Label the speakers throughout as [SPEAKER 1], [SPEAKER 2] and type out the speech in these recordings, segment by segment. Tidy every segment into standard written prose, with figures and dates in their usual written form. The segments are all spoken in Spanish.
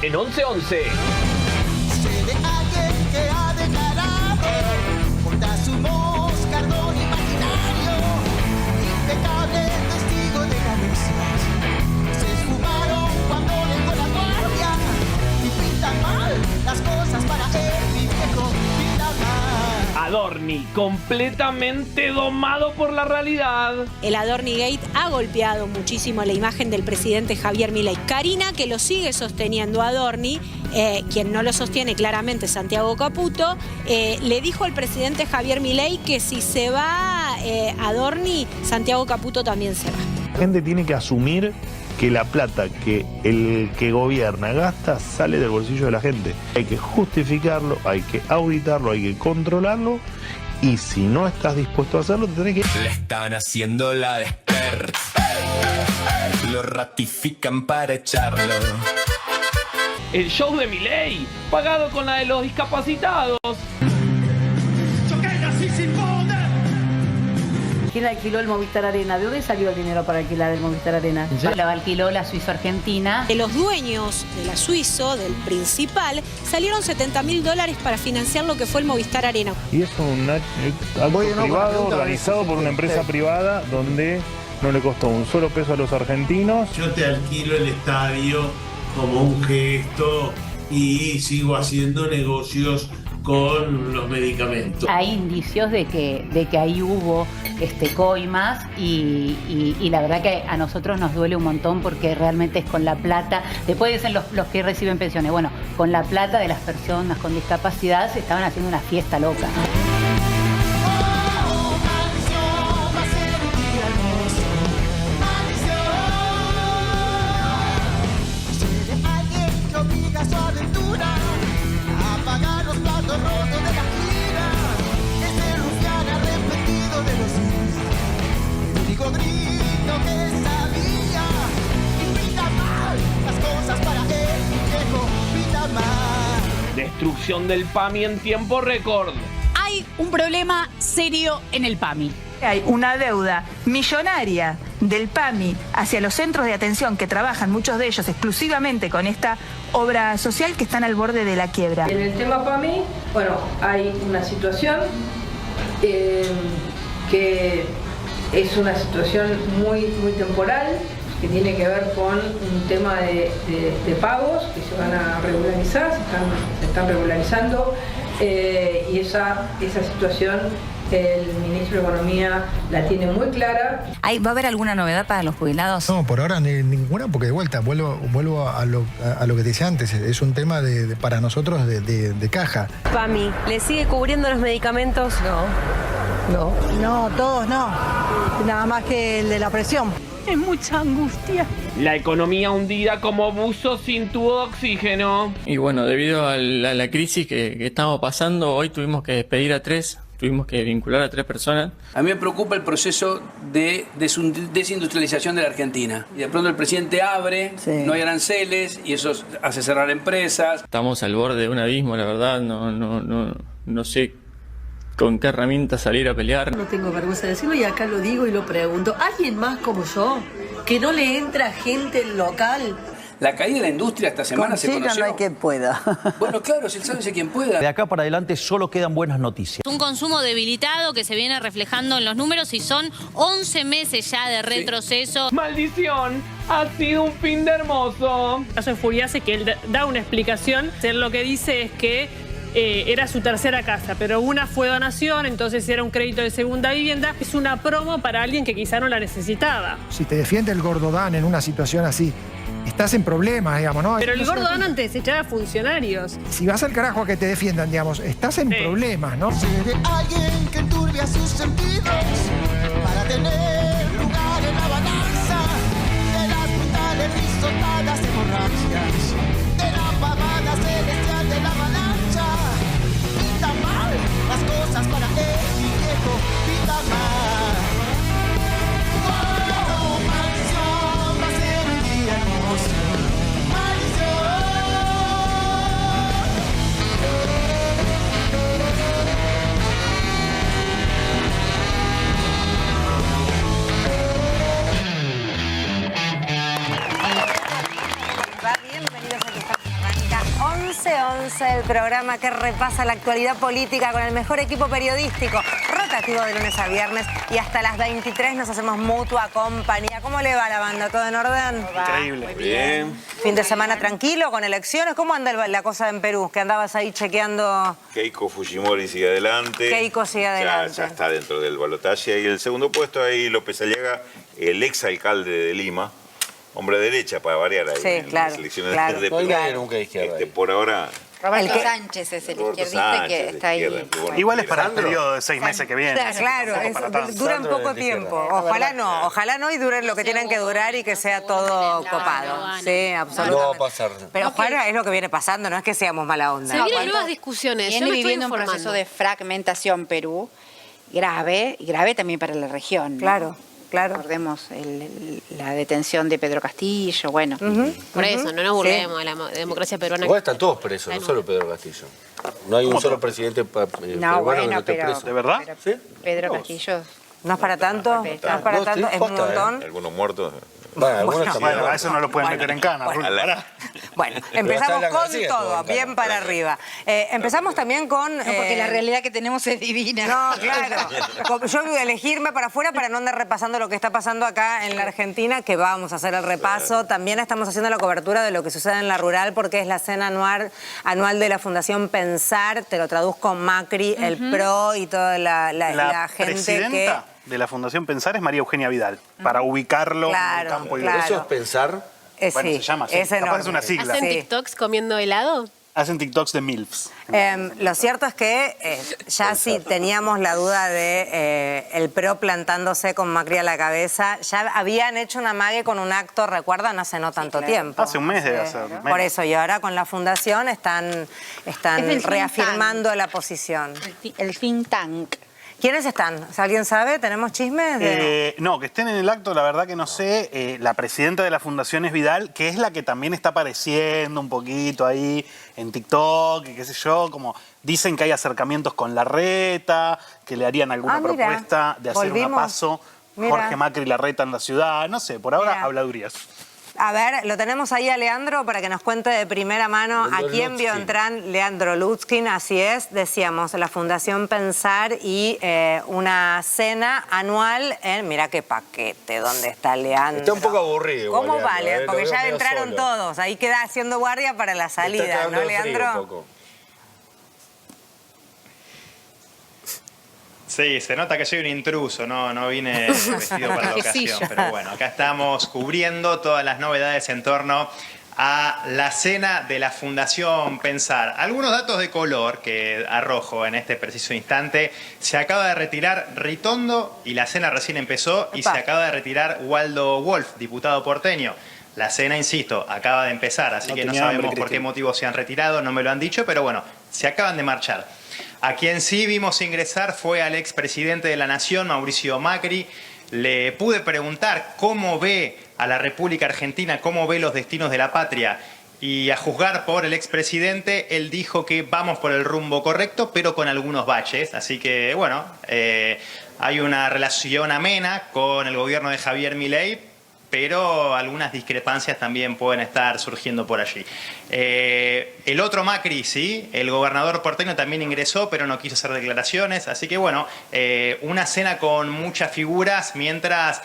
[SPEAKER 1] en 11:11.
[SPEAKER 2] Sé de alguien que ha declarado contra su moscardón imaginario, impecable testigo de ganancias. Se esfumaron cuando llegó la guardia y pintan mal las cosas para él, mi viejo Pinamar.
[SPEAKER 1] Adorni, completamente domado por la realidad.
[SPEAKER 3] El Adornigate ha golpeado muchísimo la imagen del presidente Javier Milei. Karina, que lo sigue sosteniendo a Adorni, quien no lo sostiene claramente, Santiago Caputo, le dijo al presidente Javier Milei que si se va Adorni, Santiago Caputo también se va.
[SPEAKER 4] La gente tiene que asumir que la plata que el que gobierna gasta sale del bolsillo de la gente. Hay que justificarlo, hay que auditarlo, hay que controlarlo, y si no estás dispuesto a hacerlo, te tenés que...
[SPEAKER 5] Le están haciendo la despert. Lo ratifican para echarlo.
[SPEAKER 1] El show de Milei, pagado con la de los discapacitados.
[SPEAKER 6] ¿Quién alquiló el Movistar Arena? ¿De dónde salió el dinero para alquilar el Movistar Arena? Lo alquiló la Suizo Argentina.
[SPEAKER 3] De los dueños de la Suizo, del principal, salieron $70.000 para financiar lo que fue el Movistar Arena.
[SPEAKER 4] Y es un acto privado organizado por una empresa privada donde no le costó un solo peso a los argentinos.
[SPEAKER 7] Yo te alquilo el estadio como un gesto y sigo haciendo negocios con los medicamentos.
[SPEAKER 6] Hay indicios de que ahí hubo coimas y la verdad que a nosotros nos duele un montón porque realmente es con la plata, después dicen los que reciben pensiones, bueno, con la plata de las personas con discapacidad se estaban haciendo una fiesta loca.
[SPEAKER 1] Destrucción del PAMI en tiempo récord.
[SPEAKER 8] Hay un problema serio en el PAMI.
[SPEAKER 9] Hay una deuda millonaria del PAMI hacia los centros de atención que trabajan, muchos de ellos exclusivamente con esta obra social, que están al borde de la quiebra.
[SPEAKER 10] En el tema PAMI, bueno, hay una situación que es una situación muy temporal, que tiene que ver con un tema de pagos que se van a regularizar, se están regularizando, y esa situación el ministro de Economía la tiene muy clara.
[SPEAKER 11] ¿Va a haber alguna novedad para los jubilados?
[SPEAKER 12] No, por ahora ninguna, porque de vuelta, vuelvo a lo que te decía antes, es un tema para nosotros de caja.
[SPEAKER 13] PAMI, ¿le sigue cubriendo los medicamentos?
[SPEAKER 14] No, todos no, nada más que el de la presión.
[SPEAKER 8] Es mucha angustia.
[SPEAKER 1] La economía hundida como buzo sin tubo de oxígeno.
[SPEAKER 15] Y bueno, debido a la crisis que estamos pasando, hoy tuvimos que despedir a 3. Tuvimos que vincular a 3 personas.
[SPEAKER 16] A mí me preocupa el proceso de desindustrialización de la Argentina. Y de pronto el presidente abre, no hay aranceles y eso hace cerrar empresas.
[SPEAKER 15] Estamos al borde de un abismo, la verdad. No sé con qué herramienta salir a pelear.
[SPEAKER 14] No tengo vergüenza de decirlo y acá lo digo y lo pregunto. ¿Alguien más como yo? ¿Que no le entra gente local?
[SPEAKER 16] La caída de la industria esta semana se conoció.
[SPEAKER 14] No hay quien pueda.
[SPEAKER 16] Bueno, claro, si sabe quien pueda.
[SPEAKER 17] De acá para adelante solo quedan buenas noticias.
[SPEAKER 18] Un consumo debilitado que se viene reflejando en los números y son 11 meses ya de retroceso.
[SPEAKER 1] Sí. ¡Maldición! Ha sido un fin de hermoso.
[SPEAKER 10] El caso de Furiase, que él da una explicación. Él lo que dice es que era su tercera casa, pero una fue donación, entonces era un crédito de segunda vivienda. Es una promo para alguien que quizá no la necesitaba.
[SPEAKER 12] Si te defiende el Gordodán en una situación así, estás en problemas, digamos, ¿no?
[SPEAKER 10] Pero el Gordodán antes echaba funcionarios.
[SPEAKER 12] Si vas al carajo a que te defiendan, digamos, estás en problemas, ¿no?
[SPEAKER 2] Seré alguien que enturbia sus sentidos para tener lugar en la balanza de las brutales risotadas hemorragias, de la pavada celestial de la avalancha. Pinta mal las cosas para él, mi viejo, pinta mal. Oh, maldición, va a ser un día hermoso.
[SPEAKER 13] comienza el programa que repasa la actualidad política con el mejor equipo periodístico, rotativo de lunes a viernes y hasta las 23 nos hacemos mutua compañía. ¿Cómo le va la banda? ¿Todo en orden?
[SPEAKER 19] Increíble. Bien.
[SPEAKER 13] ¿Fin de semana tranquilo, con elecciones? ¿Cómo anda la cosa en Perú? Que andabas ahí chequeando...
[SPEAKER 19] Keiko Fujimori sigue adelante.
[SPEAKER 13] Keiko sigue adelante.
[SPEAKER 19] Ya está dentro del balotaje. Y el segundo puesto ahí López Aliaga, el exalcalde de Lima. Hombre derecha, para variar ahí.
[SPEAKER 13] Sí, claro.
[SPEAKER 19] Las elecciones de Perú.
[SPEAKER 20] Nunca de izquierda.
[SPEAKER 19] Por ahora...
[SPEAKER 11] Roberto Sánchez es el izquierdista que está ahí.
[SPEAKER 20] Igual es para el periodo de 6 meses que viene.
[SPEAKER 13] Claro, duran poco tiempo. Ojalá no y duren lo que tienen que durar y que sea todo copado. Sí, absolutamente.
[SPEAKER 20] No va a pasar.
[SPEAKER 13] Pero ojalá es lo que viene pasando, no es que seamos mala onda.
[SPEAKER 21] Se vienen nuevas discusiones.
[SPEAKER 11] Viene viviendo un proceso de fragmentación Perú grave, y grave también para la región, ¿no?
[SPEAKER 13] Claro.
[SPEAKER 11] Recordemos la detención de Pedro Castillo, bueno.
[SPEAKER 21] Por eso, no nos burlemos de la democracia peruana.
[SPEAKER 20] Igual están todos presos, no solo Pedro Castillo. No hay un solo presidente peruano que no esté preso.
[SPEAKER 19] ¿De verdad?
[SPEAKER 20] ¿Sí?
[SPEAKER 11] Pedro Castillo...
[SPEAKER 13] ¿No es para tanto? ¿No es para tanto? ¿Es un montón?
[SPEAKER 19] Algunos muertos.
[SPEAKER 20] Bueno, a eso no lo pueden meter en cana.
[SPEAKER 13] Bueno, empezamos con todo, bien para arriba. Empezamos también con...
[SPEAKER 11] porque la realidad que tenemos es divina.
[SPEAKER 13] No, claro. Yo voy a elegirme para afuera para no andar repasando lo que está pasando acá en la Argentina, que vamos a hacer el repaso. También estamos haciendo la cobertura de lo que sucede en la rural, porque es la cena anual de la Fundación Pensar. Te lo traduzco Macri, el PRO y toda la gente que...
[SPEAKER 20] de la Fundación Pensar es María Eugenia Vidal, para ubicarlo en el campo.
[SPEAKER 19] ¿Eso es pensar?
[SPEAKER 20] Bueno, se llama así. Capaz es una sigla.
[SPEAKER 21] ¿Hacen TikToks comiendo helado?
[SPEAKER 20] Hacen TikToks de MILFs.
[SPEAKER 13] Lo cierto es que ya sí teníamos la duda de el PRO plantándose con Macri a la cabeza. Ya habían hecho una amague con un acto, recuerdan, hace no tanto tiempo.
[SPEAKER 20] Hace un mes debe ser.
[SPEAKER 13] Por eso, y ahora con la Fundación están reafirmando la posición.
[SPEAKER 11] El think tank.
[SPEAKER 13] ¿Quiénes están? ¿Alguien sabe? ¿Tenemos chismes?
[SPEAKER 20] No, que estén en el acto, la verdad que no sé. La presidenta de la Fundación es Vidal, que es la que también está apareciendo un poquito ahí en TikTok, y qué sé yo, como dicen que hay acercamientos con Larreta, que le harían alguna propuesta de hacer una paso. Jorge Macri Larreta en la ciudad, no sé, por ahora habladurías.
[SPEAKER 13] A ver, lo tenemos ahí a Leandro para que nos cuente de primera mano a quién vio entrar Leandro Lutzkin, así es, decíamos, la Fundación Pensar y una cena anual en, mira qué paquete, ¿dónde está Leandro?
[SPEAKER 20] Está un poco aburrido.
[SPEAKER 13] ¿Cómo vale? Porque ya entraron todos, ahí queda haciendo guardia para la salida, ¿no, Leandro?
[SPEAKER 22] Sí, se nota que soy un intruso, no vine vestido para la ocasión, pero bueno, acá estamos cubriendo todas las novedades en torno a la cena de la Fundación Pensar. Algunos datos de color que arrojo en este preciso instante. Se acaba de retirar Ritondo y la cena recién empezó, y se acaba de retirar Waldo Wolf, diputado porteño. La cena, insisto, acaba de empezar, así que no sabemos por qué motivo se han retirado, no me lo han dicho, pero bueno, se acaban de marchar. A quien sí vimos ingresar fue al expresidente de la Nación, Mauricio Macri. Le pude preguntar cómo ve a la República Argentina, cómo ve los destinos de la patria. Y a juzgar por el expresidente, él dijo que vamos por el rumbo correcto, pero con algunos baches. Así que, bueno, hay una relación amena con el gobierno de Javier Milei, pero algunas discrepancias también pueden estar surgiendo por allí. El otro Macri, sí, el gobernador porteño también ingresó, pero no quiso hacer declaraciones. Así que bueno, una cena con muchas figuras, mientras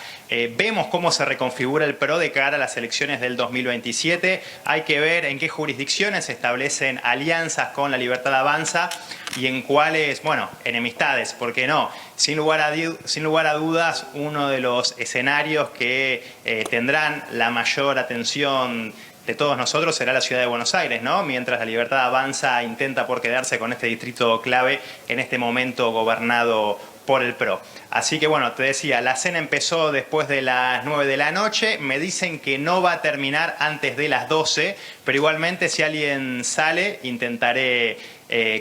[SPEAKER 22] vemos cómo se reconfigura el PRO de cara a las elecciones del 2027. Hay que ver en qué jurisdicciones se establecen alianzas con La Libertad Avanza y en cuáles, bueno, enemistades, ¿por qué no? Sin lugar a dudas, uno de los escenarios que tendrán la mayor atención de todos nosotros será la ciudad de Buenos Aires, ¿no? Mientras La Libertad Avanza intenta por quedarse con este distrito clave en este momento gobernado por el PRO. Así que bueno, te decía, la cena empezó después de las 9 de la noche, me dicen que no va a terminar antes de las 12, pero igualmente si alguien sale intentaré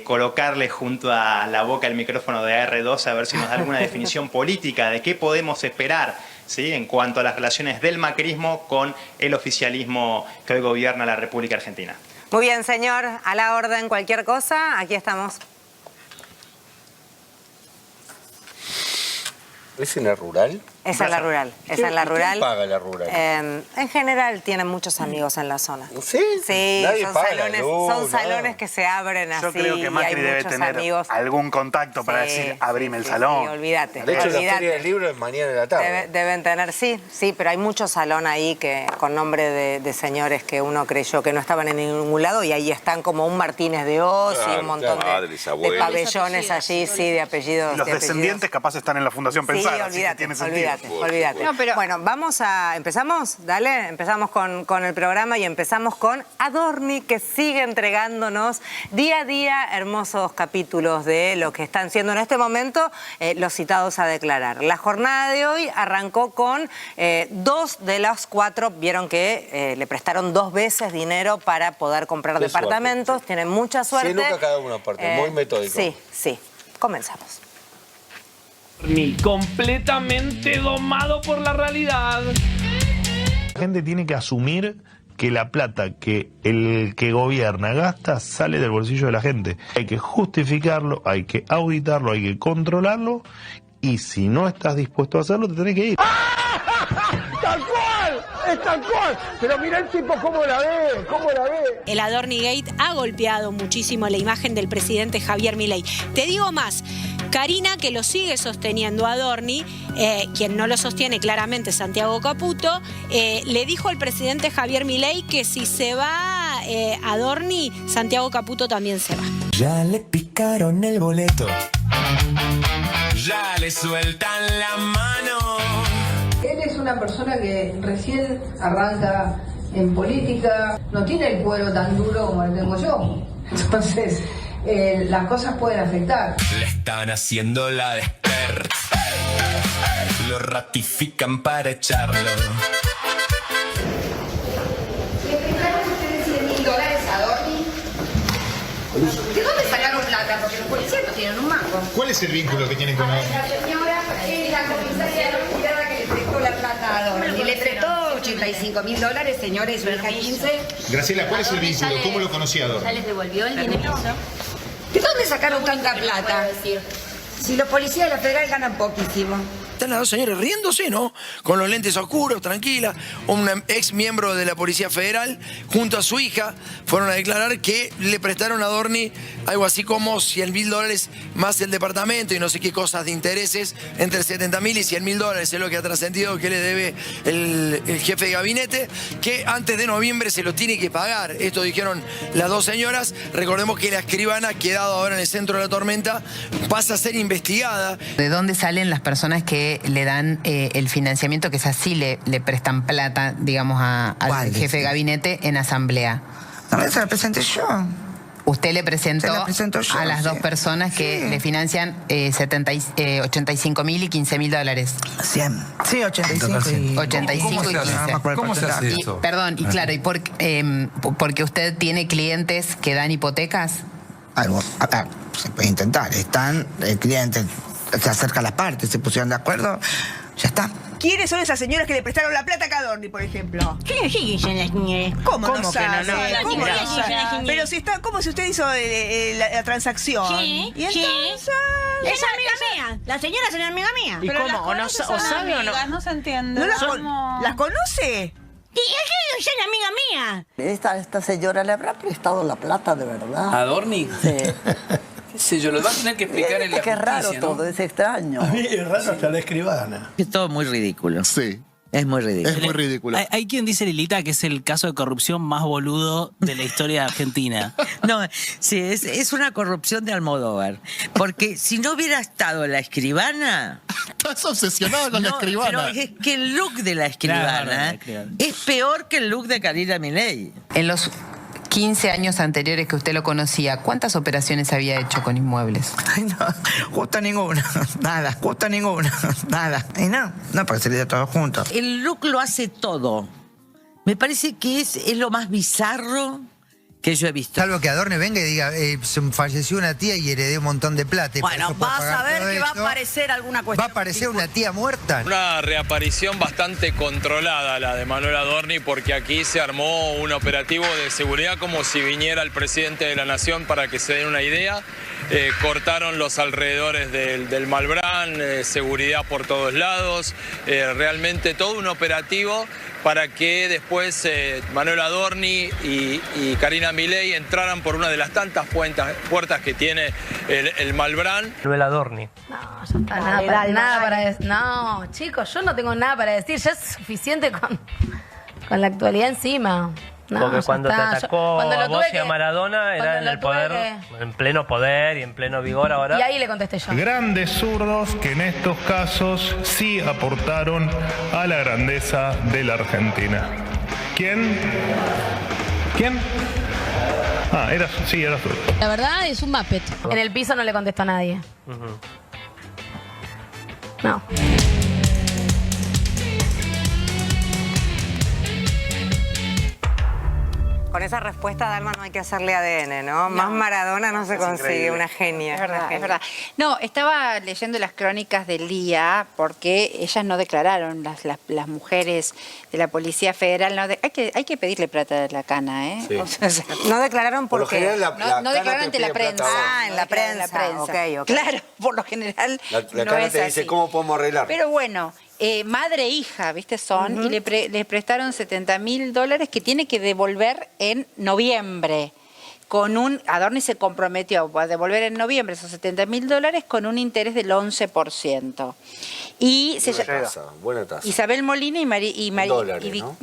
[SPEAKER 22] colocarle junto a la boca el micrófono de AR2 a ver si nos da alguna definición política de qué podemos esperar, ¿sí?, en cuanto a las relaciones del macrismo con el oficialismo que hoy gobierna la República Argentina.
[SPEAKER 13] Muy bien, señor, a la orden, cualquier cosa, aquí estamos.
[SPEAKER 20] ¿Es en la rural?
[SPEAKER 13] Esa es la rural. Esa es la rural.
[SPEAKER 3] ¿Quién paga la rural?
[SPEAKER 13] En general tienen muchos amigos en la zona.
[SPEAKER 3] ¿Sí?
[SPEAKER 13] Sí,
[SPEAKER 3] Nadie
[SPEAKER 13] son
[SPEAKER 3] paga
[SPEAKER 13] salones,
[SPEAKER 3] la luz,
[SPEAKER 13] son salones que se abren así.
[SPEAKER 20] Yo creo que
[SPEAKER 13] y
[SPEAKER 20] Macri
[SPEAKER 13] hay
[SPEAKER 20] debe
[SPEAKER 13] muchos
[SPEAKER 20] tener
[SPEAKER 13] amigos.
[SPEAKER 20] algún contacto para decir, abrime el salón.
[SPEAKER 13] Sí, olvídate.
[SPEAKER 3] De hecho, la
[SPEAKER 13] olvídate.
[SPEAKER 3] Feria del Libro es mañana en la tarde.
[SPEAKER 13] Deben tener, sí, pero hay mucho salón ahí que con nombre de señores que uno creyó que no estaban en ningún lado y ahí están como un Martínez de Oz y un montón de pabellones allí, sí, de apellidos.
[SPEAKER 20] Y los descendientes capaz están en la Fundación Pensar, así que tiene sentido.
[SPEAKER 13] Olvídate. No, pero bueno, ¿empezamos? Dale, empezamos con el programa y empezamos con Adorni, que sigue entregándonos día a día hermosos capítulos de lo que están siendo en este momento los citados a declarar. La jornada de hoy arrancó con 2 de las 4, vieron que le prestaron 2 veces dinero para poder comprar departamentos, suerte, sí. Tienen mucha suerte.
[SPEAKER 3] Sí, nunca cada uno aparte, muy metódico.
[SPEAKER 13] Sí, comenzamos.
[SPEAKER 1] Ni completamente domado por la realidad.
[SPEAKER 4] La gente tiene que asumir que la plata que el que gobierna gasta sale del bolsillo de la gente. Hay que justificarlo, hay que auditarlo, hay que controlarlo y si no estás dispuesto a hacerlo te tenés que ir.
[SPEAKER 5] ¡Tal cual! ¡Es tal cual! Pero mira el tipo cómo la ve,
[SPEAKER 8] El Adorni Gate ha golpeado muchísimo la imagen del presidente Javier Milei. Te digo más, Karina, que lo sigue sosteniendo a Adorni, quien no lo sostiene claramente Santiago Caputo, le dijo al presidente Javier Milei que si se va Adorni, Santiago Caputo también se va.
[SPEAKER 2] Ya le picaron el boleto. Ya le sueltan la mano.
[SPEAKER 10] Él es una persona que recién arranca en política, no tiene el cuero tan duro como el tengo yo. Entonces, las cosas pueden afectar.
[SPEAKER 2] Le están haciendo la despert. Lo ratifican para echarlo.
[SPEAKER 23] ¿Le prestaron ustedes $100.000 a Adorni? ¿De dónde sacaron plata? Porque los policías no tienen un mango.
[SPEAKER 24] ¿Cuál es el vínculo que tienen con
[SPEAKER 23] La señora es la comisaria de retirada que le prestó la plata a Adorni. Le prestó $85.000, señores, su hija 15.
[SPEAKER 24] Graciela, ¿cuál es el vínculo? ¿Cómo lo conocía Adorni?
[SPEAKER 23] ¿Ya les devolvió el dinero? ¿De dónde sacaron tanta plata? Si los policías de la federal ganan poquísimo.
[SPEAKER 25] Están las dos señoras riéndose, ¿no? Con los lentes oscuros, tranquila. Un ex miembro de la Policía Federal, junto a su hija, fueron a declarar que le prestaron a Adorni algo así como $100.000 más el departamento y no sé qué cosas de intereses, entre $70.000 y $100.000 es lo que ha trascendido que le debe el jefe de gabinete, que antes de noviembre se lo tiene que pagar. Esto dijeron las dos señoras. Recordemos que la escribana, quedado ahora en el centro de la tormenta, pasa a ser investigada.
[SPEAKER 26] ¿De dónde salen las personas que le dan el financiamiento, que es así, le prestan plata, digamos, al jefe de gabinete en asamblea?
[SPEAKER 27] No, esa la presenté yo.
[SPEAKER 26] Usted le presentó
[SPEAKER 27] yo,
[SPEAKER 26] a las dos personas que le financian $85.000 y $15.000.
[SPEAKER 27] 100. Sí, 85 y
[SPEAKER 26] 85 y 15.
[SPEAKER 27] ¿Cómo se hace eso?
[SPEAKER 26] Perdón, y claro, ¿y porque usted tiene clientes que dan hipotecas?
[SPEAKER 27] Algo, se puede intentar. Están, el cliente se acerca a las partes, se pusieron de acuerdo, ya está.
[SPEAKER 28] ¿Quiénes son esas señoras que le prestaron la plata a Adorni, por ejemplo? ¿Quiénes son las señoras? ¿Cómo no sabe? ¿Cómo no sabe? Pero si está, ¿cómo si usted hizo la transacción?
[SPEAKER 23] Sí,
[SPEAKER 28] ¿Y entonces?
[SPEAKER 23] Es amiga mía. La señora es una amiga mía.
[SPEAKER 28] ¿Y
[SPEAKER 23] pero
[SPEAKER 28] cómo? ¿O sabe o no? No se entiende. ¿No las conoce?
[SPEAKER 23] Sí, es una amiga mía.
[SPEAKER 14] Esta señora le habrá prestado la plata de verdad.
[SPEAKER 16] ¿Adorni?
[SPEAKER 14] Sí.
[SPEAKER 16] ¿Qué sé yo? Lo va a tener que explicar en la
[SPEAKER 14] Es que es raro
[SPEAKER 16] justicia, ¿no?
[SPEAKER 14] todo, es extraño.
[SPEAKER 24] A mí es raro hasta la escribana.
[SPEAKER 29] Es todo muy ridículo.
[SPEAKER 24] Sí.
[SPEAKER 29] Es muy ridículo.
[SPEAKER 24] Es muy ridículo.
[SPEAKER 30] Hay quien dice, Lilita, que es el caso de corrupción más boludo de la historia de Argentina.
[SPEAKER 29] No, sí, es una corrupción de Almodóvar. Porque si no hubiera estado la escribana...
[SPEAKER 24] Estás obsesionado con la escribana.
[SPEAKER 29] Pero es que el look de la escribana es peor que el look de Karina Milei.
[SPEAKER 26] En los 15 años anteriores que usted lo conocía, ¿cuántas operaciones había hecho con inmuebles?
[SPEAKER 27] Ay, no, justo ninguna, nada, justo ninguna, nada. Y no, porque sería todo junto.
[SPEAKER 29] El look lo hace todo. Me parece que es lo más bizarro que yo he visto.
[SPEAKER 31] Salvo que Adorni venga y diga, falleció una tía y heredé un montón de plata.
[SPEAKER 28] Bueno, vas a ver que va a aparecer alguna cuestión.
[SPEAKER 31] ¿Va a aparecer una tía muerta?
[SPEAKER 32] Una reaparición bastante controlada la de Manuel Adorni, porque aquí se armó un operativo de seguridad como si viniera el presidente de la Nación, para que se den una idea. cortaron los alrededores del Malbrán, seguridad por todos lados, realmente todo un operativo para que después Manuel Adorni y Karina Milei entraran por una de las tantas puertas que tiene el Malbrán.
[SPEAKER 6] Manuel Adorni.
[SPEAKER 7] No, ya está, nada para decir. No, chicos, yo no tengo nada para decir, ya es suficiente con la actualidad encima. No,
[SPEAKER 6] porque cuando te atacó a vos y a Maradona era en el poder, en pleno poder y en pleno vigor ahora.
[SPEAKER 7] Y ahí le contesté yo.
[SPEAKER 4] Grandes zurdos que en estos casos sí aportaron a la grandeza de la Argentina. ¿Quién? ¿Quién? Ah, era zurdo.
[SPEAKER 7] La verdad es un Muppet. En el piso no le contestó a nadie. No.
[SPEAKER 13] Con esa respuesta, Dalma, no hay que hacerle ADN, ¿no? Más Maradona no se consigue, una genia.
[SPEAKER 9] Es verdad,
[SPEAKER 13] una genia.
[SPEAKER 9] es verdad. No, estaba leyendo las crónicas del día porque ellas no declararon, las mujeres de la Policía Federal. No hay que pedirle plata de la cana, ¿eh?
[SPEAKER 3] Sí.
[SPEAKER 9] O sea,
[SPEAKER 13] No declararon
[SPEAKER 3] Por lo
[SPEAKER 13] porque...
[SPEAKER 3] general,
[SPEAKER 9] no declararon ante la prensa.
[SPEAKER 13] Ah, en la prensa. Ok.
[SPEAKER 9] Claro, por lo general
[SPEAKER 3] La
[SPEAKER 9] no
[SPEAKER 3] cana
[SPEAKER 9] es
[SPEAKER 3] te dice
[SPEAKER 9] así.
[SPEAKER 3] cómo podemos arreglar.
[SPEAKER 9] Pero bueno, madre e hija, ¿viste? Son, y les prestaron $70.000 que tiene que devolver en noviembre. Adorni se comprometió a devolver en noviembre esos $70.000 con un interés del 11%. Y
[SPEAKER 3] Buena tasa.
[SPEAKER 9] Isabel Molina
[SPEAKER 3] Dólares, ¿no?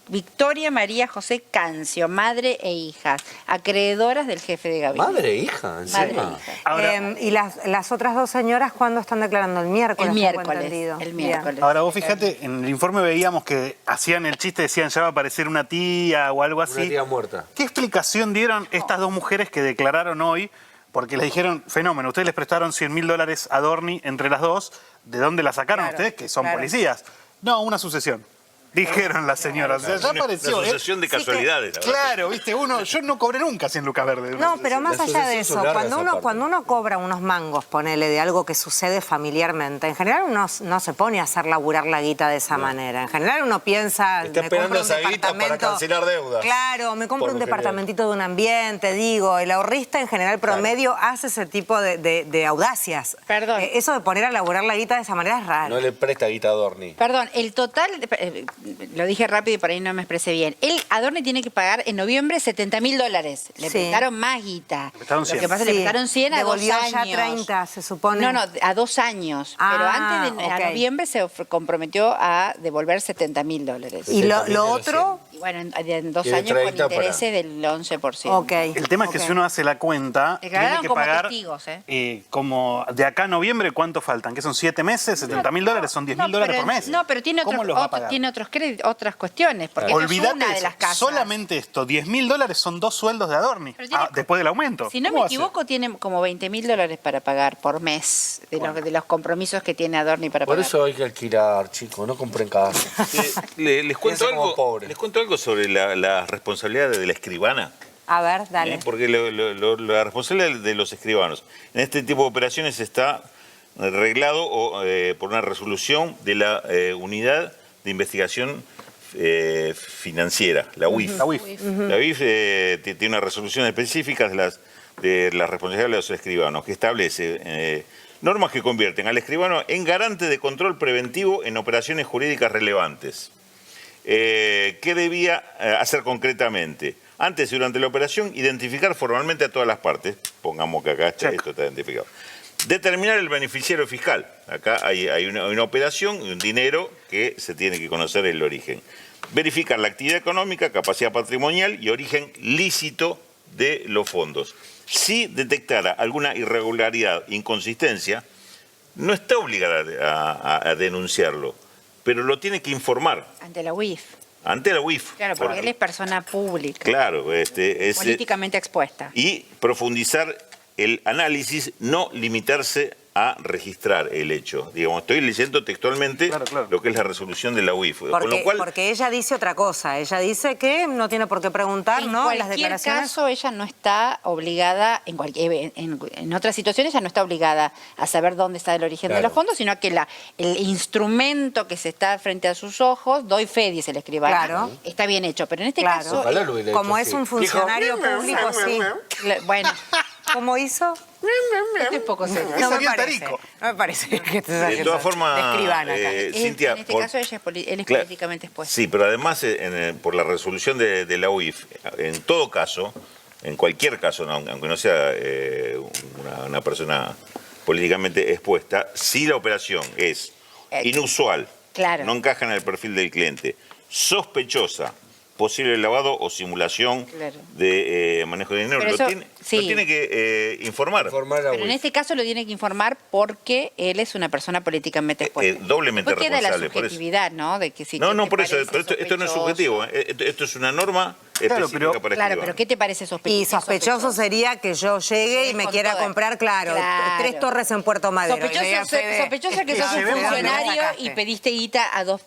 [SPEAKER 9] Victoria María José Cancio, madre e hijas, acreedoras del jefe de gabinete.
[SPEAKER 3] ¿Madre e hija?
[SPEAKER 9] Madre e hija.
[SPEAKER 13] ¿Y las otras dos señoras cuándo están declarando? El miércoles.
[SPEAKER 9] El miércoles.
[SPEAKER 11] Ahora vos fíjate, en el informe veíamos que hacían el chiste, decían ya va a aparecer una tía o algo así.
[SPEAKER 3] Una tía muerta.
[SPEAKER 11] ¿Qué explicación dieron estas dos mujeres que declararon hoy? Porque les dijeron, fenómeno, ustedes les prestaron $100.000 a Adorni entre las dos. ¿De dónde la sacaron ustedes? Que son policías. No, una sucesión. Dijeron las señoras. O sea, ya apareció.
[SPEAKER 12] Una sucesión de casualidades.
[SPEAKER 11] Claro, viste, yo no cobré nunca 100 lucas verdes.
[SPEAKER 13] No, pero más allá de eso, cuando uno cobra unos mangos, ponele, de algo que sucede familiarmente, en general uno no se pone a hacer laburar la guita de esa manera. En general uno piensa...
[SPEAKER 3] Está esperando esa guita para cancelar deudas.
[SPEAKER 13] Claro, me compro un departamentito de un ambiente, digo, el ahorrista en general promedio hace ese tipo de audacias.
[SPEAKER 9] Perdón.
[SPEAKER 13] Eso de poner a laburar la guita de esa manera es raro.
[SPEAKER 3] No le presta guita a Adorni.
[SPEAKER 9] Perdón, el total, lo dije rápido y por ahí no me expresé bien. Adorni tiene que pagar en noviembre $70.000. Le prestaron más guita. Lo que pasa es que le prestaron 100 a 2 años.
[SPEAKER 13] Ya 30, se supone.
[SPEAKER 9] No, a 2 años. Pero antes de a noviembre se comprometió a devolver $70.000.
[SPEAKER 13] ¿Y lo otro?
[SPEAKER 9] Y bueno, en 2 años con intereses del 11%.
[SPEAKER 11] El tema es que si uno hace la cuenta, tiene que
[SPEAKER 9] como
[SPEAKER 11] pagar
[SPEAKER 9] testigos,
[SPEAKER 11] como de acá a noviembre, ¿cuánto faltan? ¿Qué son 7 meses? $70.000 son $10.000 por mes.
[SPEAKER 9] No, pero tiene otros créditos, otras cuestiones, porque
[SPEAKER 11] olvídate
[SPEAKER 9] es una de las casas.
[SPEAKER 11] Solamente esto, $10.000 son 2 sueldos de Adorni, después del aumento.
[SPEAKER 9] Si no me equivoco, tiene como $20.000 para pagar por mes de los compromisos que tiene Adorni para pagar.
[SPEAKER 3] Por eso hay que alquilar, chicos, no compren casa.
[SPEAKER 12] Les cuento algo sobre la responsabilidad de la escribana.
[SPEAKER 13] A ver, dale.
[SPEAKER 12] Porque la responsabilidad de los escribanos en este tipo de operaciones está reglado por una resolución de la Unidad de Investigación Financiera, la UIF. La UIF tiene una resolución específica de las responsabilidades de los escribanos que establece normas que convierten al escribano en garante de control preventivo en operaciones jurídicas relevantes. ¿Qué debía hacer concretamente? Antes y durante la operación, identificar formalmente a todas las partes. Pongamos que acá esto está identificado. Determinar el beneficiario fiscal. Acá hay una operación y un dinero que se tiene que conocer el origen. Verificar la actividad económica, capacidad patrimonial y origen lícito de los fondos. Si detectara alguna irregularidad, inconsistencia, no está obligada a denunciarlo, pero lo tiene que informar.
[SPEAKER 9] Ante la UIF.
[SPEAKER 12] Ante la UIF.
[SPEAKER 9] Claro, porque él es persona pública.
[SPEAKER 12] Claro.
[SPEAKER 9] Políticamente expuesta.
[SPEAKER 12] Y profundizar el análisis, no limitarse a registrar el hecho. Digamos, estoy leyendo textualmente lo que es la resolución de la UIF.
[SPEAKER 13] Porque ella dice otra cosa. Ella dice que no tiene por qué preguntar, ¿no? Las declaraciones.
[SPEAKER 9] En cualquier caso, ella no está obligada, en otras situaciones, ella no está obligada a saber dónde está el origen de los fondos, sino que el instrumento que se está frente a sus ojos, doy fe, dice el escribano, está bien hecho. Pero en este caso,
[SPEAKER 13] como es un funcionario público, sí.
[SPEAKER 9] Bueno.
[SPEAKER 13] ¿Cómo hizo?
[SPEAKER 9] Esto es poco serio.
[SPEAKER 13] No me parece. No me parece que estés
[SPEAKER 12] De todas formas,
[SPEAKER 13] de escribana acá.
[SPEAKER 12] Cintia,
[SPEAKER 9] En este caso él es políticamente expuesto.
[SPEAKER 12] Sí, pero además por la resolución de la UIF, en todo caso, en cualquier caso, aunque no sea una persona políticamente expuesta, si la operación es inusual, no encaja en el perfil del cliente, sospechosa, posible lavado o simulación de manejo de dinero, lo tiene que informar.
[SPEAKER 9] Pero en este caso lo tiene que informar porque él es una persona políticamente expuesta.
[SPEAKER 12] Doblemente
[SPEAKER 9] Después queda
[SPEAKER 12] responsable.
[SPEAKER 9] la subjetividad, ¿no? De que si
[SPEAKER 12] no, por eso, pero esto no es subjetivo. Esto es una norma específica para escribano.
[SPEAKER 9] Claro, pero ¿qué te parece sospechoso?
[SPEAKER 13] Y sospechoso sería que yo llegue y me quiera comprar, claro, 3 torres en Puerto Madero.
[SPEAKER 9] Sospechosa que sos un funcionario y pediste guita a dos...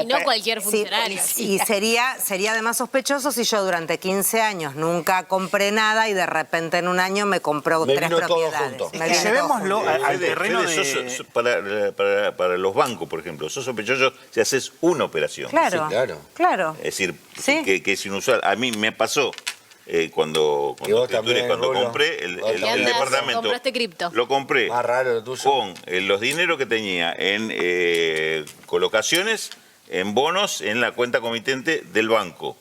[SPEAKER 1] y no cualquier funcionario.
[SPEAKER 13] Y sería además sospechoso si yo durante 15 años nunca compré nada y de repente en un año me compró 3 propiedades.
[SPEAKER 11] Llevémoslo al terreno de...
[SPEAKER 12] Para los bancos, por ejemplo, sos sospechoso si haces una operación.
[SPEAKER 13] Claro, claro.
[SPEAKER 12] Es decir, que es inusual. A mí me pasó cuando compré el departamento.
[SPEAKER 1] Compraste cripto.
[SPEAKER 12] Lo compré con los dineros que tenía en colocaciones, en bonos, en la cuenta comitente del banco,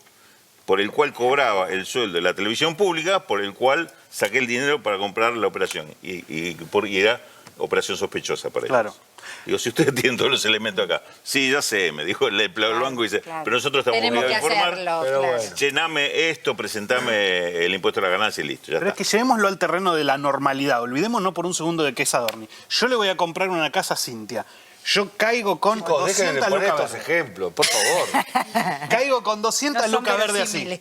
[SPEAKER 12] por el cual cobraba el sueldo de la televisión pública, por el cual saqué el dinero para comprar la operación. Y era operación sospechosa para ellos. Digo, si ustedes tienen todos los elementos acá. Sí, ya sé, me dijo el empleado del banco, dice, pero nosotros estamos obligados a informar. Llename esto, presentame el impuesto a la ganancia y listo.
[SPEAKER 11] Pero es que llevémoslo al terreno de la normalidad. Olvidémonos por un segundo de que es Adorni. Yo le voy a comprar una casa a Cintia. Yo caigo con 200 lucas verdes.
[SPEAKER 3] Ejemplos, por favor.
[SPEAKER 11] Caigo con 200 lucas verdes así.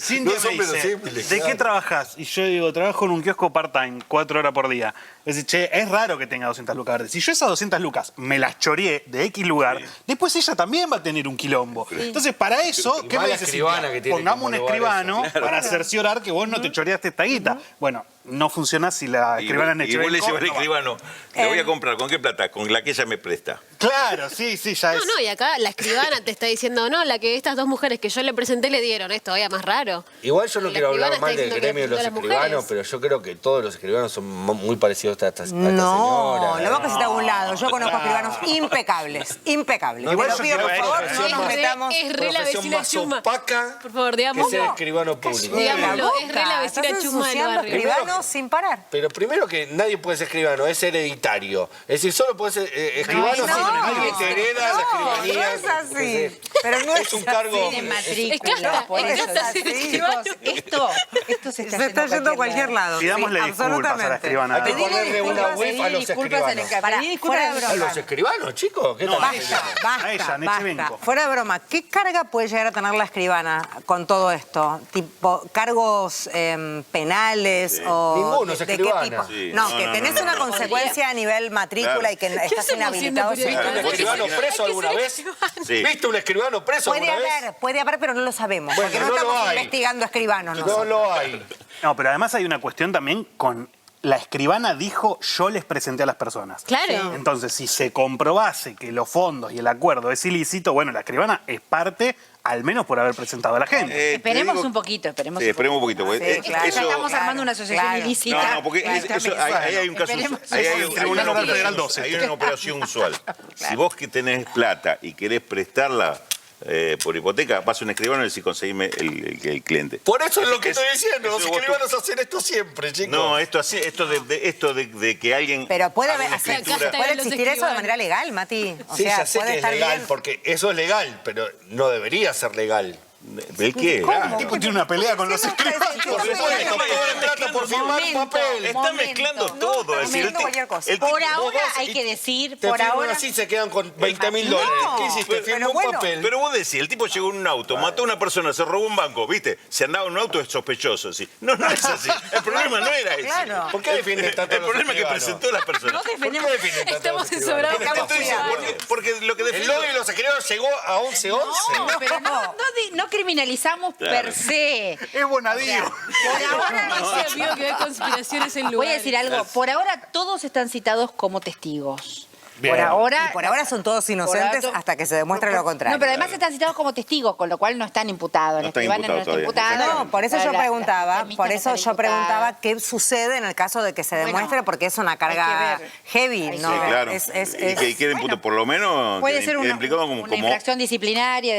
[SPEAKER 11] Cintia me dice, ¿de qué trabajás? Y yo digo, trabajo en un kiosco part-time, 4 horas por día. Es decir, che, es raro que tenga 200 lucas verdes. Si yo esas 200 lucas me las choreé de X lugar, después ella también va a tener un quilombo. Entonces, para eso, ¿qué me dice? Pongamos un escribano para cerciorar que vos no te choreaste esta guita. Bueno, no funciona si la escribana es
[SPEAKER 12] Igual le lleva al escribano, le voy a comprar, ¿con qué plata? Con la que ella me presta.
[SPEAKER 11] Claro, sí, ya es.
[SPEAKER 1] No, y acá la escribana te está diciendo, no, la que estas 2 mujeres que yo le presenté le dieron, es todavía más raro.
[SPEAKER 3] Igual yo no quiero hablar mal del gremio de los escribanos,
[SPEAKER 1] mujeres.
[SPEAKER 3] pero yo creo que todos los escribanos son muy parecidos a esta señora.
[SPEAKER 13] No, lo vamos a hacer a un lado. Yo conozco escribanos impecables.
[SPEAKER 3] Igual
[SPEAKER 13] Te lo pido, por favor, no nos metamos.
[SPEAKER 1] Es re la vecina chusma. Por favor, digamos.
[SPEAKER 3] Que ser escribano público.
[SPEAKER 1] Digámoslo, es re la vecina chusma del barrio.
[SPEAKER 13] Escribanos sin parar.
[SPEAKER 3] Pero primero que nadie puede ser escribano, es hereditario. Es decir, solo puede ser escribano si alguien te hereda la escribanía.
[SPEAKER 13] No es así. Pero no
[SPEAKER 3] es un cargo.
[SPEAKER 9] De matrícula. Esto se
[SPEAKER 13] está yendo a cualquier lado.
[SPEAKER 11] Pidámosle disculpas a la escribana.
[SPEAKER 3] Hay que ponerle una web a los escribanos. A los escribanos, chicos. ¿Qué tal?
[SPEAKER 13] Basta. Fuera de broma, ¿qué carga puede llegar a tener la escribana con todo esto? ¿Tipo cargos penales o
[SPEAKER 3] ninguno se escribana.
[SPEAKER 13] qué tipo? No, que tenés una consecuencia a nivel matrícula y que estás inhabilitado.
[SPEAKER 3] ¿Viste un escribano preso alguna vez? ¿Viste un escribano preso alguna vez?
[SPEAKER 13] Puede haber, pero no lo sabemos. Porque no estamos investigando escribanos.
[SPEAKER 3] No lo hay.
[SPEAKER 11] No, pero además hay una cuestión también con... La escribana dijo, yo les presenté a las personas.
[SPEAKER 1] Claro.
[SPEAKER 11] Entonces, si se comprobase que los fondos y el acuerdo es ilícito, bueno, la escribana es parte, al menos por haber presentado a la gente.
[SPEAKER 9] Esperemos un poquito, esperemos un poquito.
[SPEAKER 12] Sí,
[SPEAKER 9] ya estamos armando una asociación ilícita.
[SPEAKER 12] No, porque ahí hay un caso. Ahí hay un
[SPEAKER 11] Tribunal Federal 12.
[SPEAKER 12] Hay una operación usual. Si vos que tenés plata y querés prestarla por hipoteca, vas a un escribano y decís, conseguime el cliente.
[SPEAKER 3] Por eso es lo que estoy diciendo, los escribanos hacen esto siempre, chicos.
[SPEAKER 12] No, esto de que alguien...
[SPEAKER 13] Pero puede existir eso de manera legal, Mati. O
[SPEAKER 3] sí,
[SPEAKER 13] sea,
[SPEAKER 3] ya sé que es legal, porque eso es legal, pero no debería ser legal.
[SPEAKER 12] ¿El qué?
[SPEAKER 11] El tipo tiene una pelea con los escribanos.
[SPEAKER 3] Por supuesto, cobran plata por firmar un papel.
[SPEAKER 12] Está mezclando todo.
[SPEAKER 9] Por ahora hay que decir,
[SPEAKER 3] por ahora así se quedan con $20.000. ¿Qué hiciste? Firmó un papel.
[SPEAKER 12] Pero vos decís, el tipo llegó en un auto, mató a una persona, se robó un banco, ¿viste? Se andaba en un auto, es sospechoso. ¿Sí? No es así. El problema no era ese.
[SPEAKER 3] ¿Por qué defienden tanto
[SPEAKER 12] el problema es que presentó a las personas.
[SPEAKER 9] No defendemos.
[SPEAKER 1] Estamos ensobrados.
[SPEAKER 12] Porque lo que
[SPEAKER 3] el lobby de los escribanos llegó a 11-11.
[SPEAKER 9] No, pero no criminalizamos per se.
[SPEAKER 11] Es bonadío.
[SPEAKER 9] Por ahora
[SPEAKER 1] no se vio que hay conspiraciones en lugares.
[SPEAKER 9] Voy a decir algo. Por ahora todos están citados como testigos. Por ahora...
[SPEAKER 13] Y por ahora son todos inocentes hasta que se demuestre lo contrario.
[SPEAKER 9] No, pero además están citados como testigos, con lo cual no están imputados.
[SPEAKER 12] No están imputados.
[SPEAKER 13] No, por eso yo preguntaba qué sucede en el caso de que se demuestre, porque es una carga heavy, ¿no?
[SPEAKER 12] Sí, claro. Y queden imputados, por lo menos,
[SPEAKER 9] puede ser una infracción disciplinaria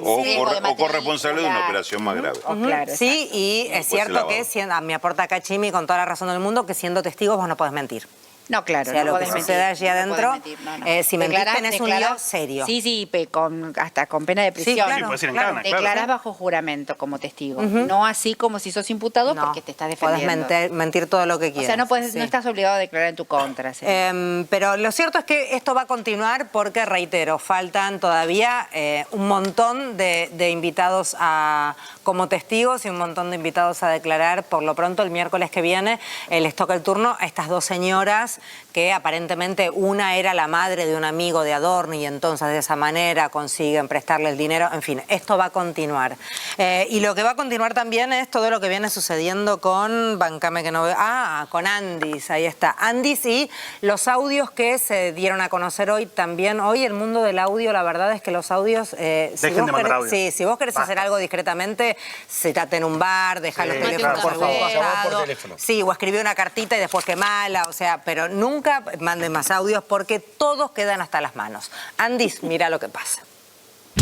[SPEAKER 12] o corresponsable de una operación más grave.
[SPEAKER 9] Claro,
[SPEAKER 13] sí, y es cierto que me aporta acá Chimi con toda la razón del mundo que siendo testigos vos no podés mentir.
[SPEAKER 9] No, claro,
[SPEAKER 13] o sea,
[SPEAKER 9] no
[SPEAKER 13] lo que sucede allí adentro, si mentís tenés un lío serio.
[SPEAKER 9] Sí, hasta con pena de prisión.
[SPEAKER 13] Sí, claro, puede ser en cana,
[SPEAKER 9] declarás bajo juramento como testigo. No así como si sos imputado porque te estás defendiendo.
[SPEAKER 13] Podés mentir todo lo que quieras.
[SPEAKER 9] O sea, no estás obligado a declarar en tu contra.
[SPEAKER 13] Pero lo cierto es que esto va a continuar porque, reitero, faltan todavía un montón de invitados como testigos y un montón de invitados a declarar. Por lo pronto, el miércoles que viene les toca el turno a estas dos señoras que aparentemente una era la madre de un amigo de Adorni y entonces de esa manera consiguen prestarle el dinero. En fin, esto va a continuar. Y lo que va a continuar también es todo lo que viene sucediendo con... Bancame que no veo... con Andis, ahí está. Andis y los audios que se dieron a conocer hoy también. Hoy el mundo del audio, la verdad es que los audios... si vos querés hacer algo discretamente, sentate en un bar, dejá los teléfonos por favor. Sí, o escribí una cartita y después quemala, o sea, pero nunca manden más audios porque todos quedan hasta las manos. Andis, mira lo que pasa.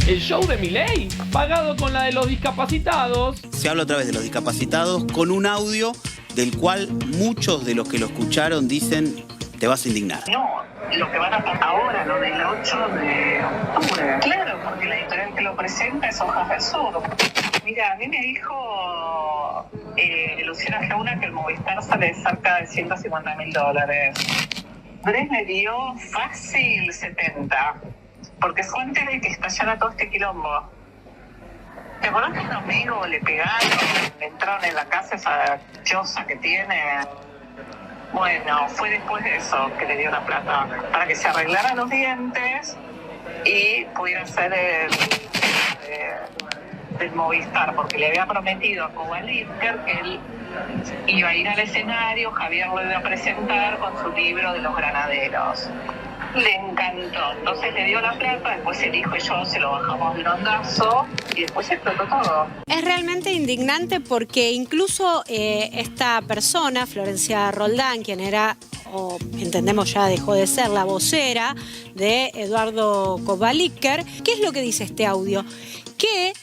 [SPEAKER 2] El show de Milei, pagado con la de los discapacitados.
[SPEAKER 5] Se habla otra vez de los discapacitados con un audio del cual muchos de los que lo escucharon dicen te vas a indignar.
[SPEAKER 8] No, lo que van a pasar ahora, lo del 8 de octubre. Claro, porque la editorial que lo presenta es Hojas del Sur. Mira, a mí me dijo Luciana Geuna que el Movistar sale cerca de $150.000. Andrés me dio fácil 70, porque fue antes de que estallara todo este quilombo. ¿Te acordás que a un amigo le pegaron, le entraron en la casa esa choza que tiene? Bueno, fue después de eso que le dio la plata, para que se arreglaran los dientes y pudiera ser del Movistar, porque le había prometido a Kovalevker que él iba a ir al escenario, Javier lo iba a presentar con su libro de los granaderos. Le encantó, entonces le dio la plata, después el hijo y yo se lo bajamos de ondazo y después explotó todo.
[SPEAKER 10] Es realmente indignante porque incluso esta persona, Florencia Roldán, quien era, o entendemos ya dejó de ser, la vocera de Eduardo Kovalevker, ¿qué es lo que dice este audio? Que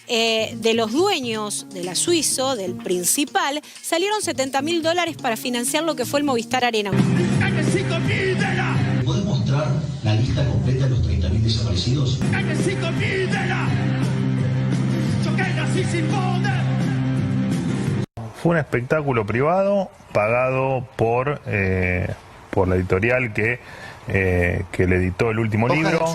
[SPEAKER 10] de los dueños de la Suizo, del principal, salieron $70.000 para financiar lo que fue el Movistar Arena.
[SPEAKER 15] ¿Podés mostrar la lista completa de los 30.000 desaparecidos?
[SPEAKER 4] Fue un espectáculo privado pagado por la editorial que le editó el último libro,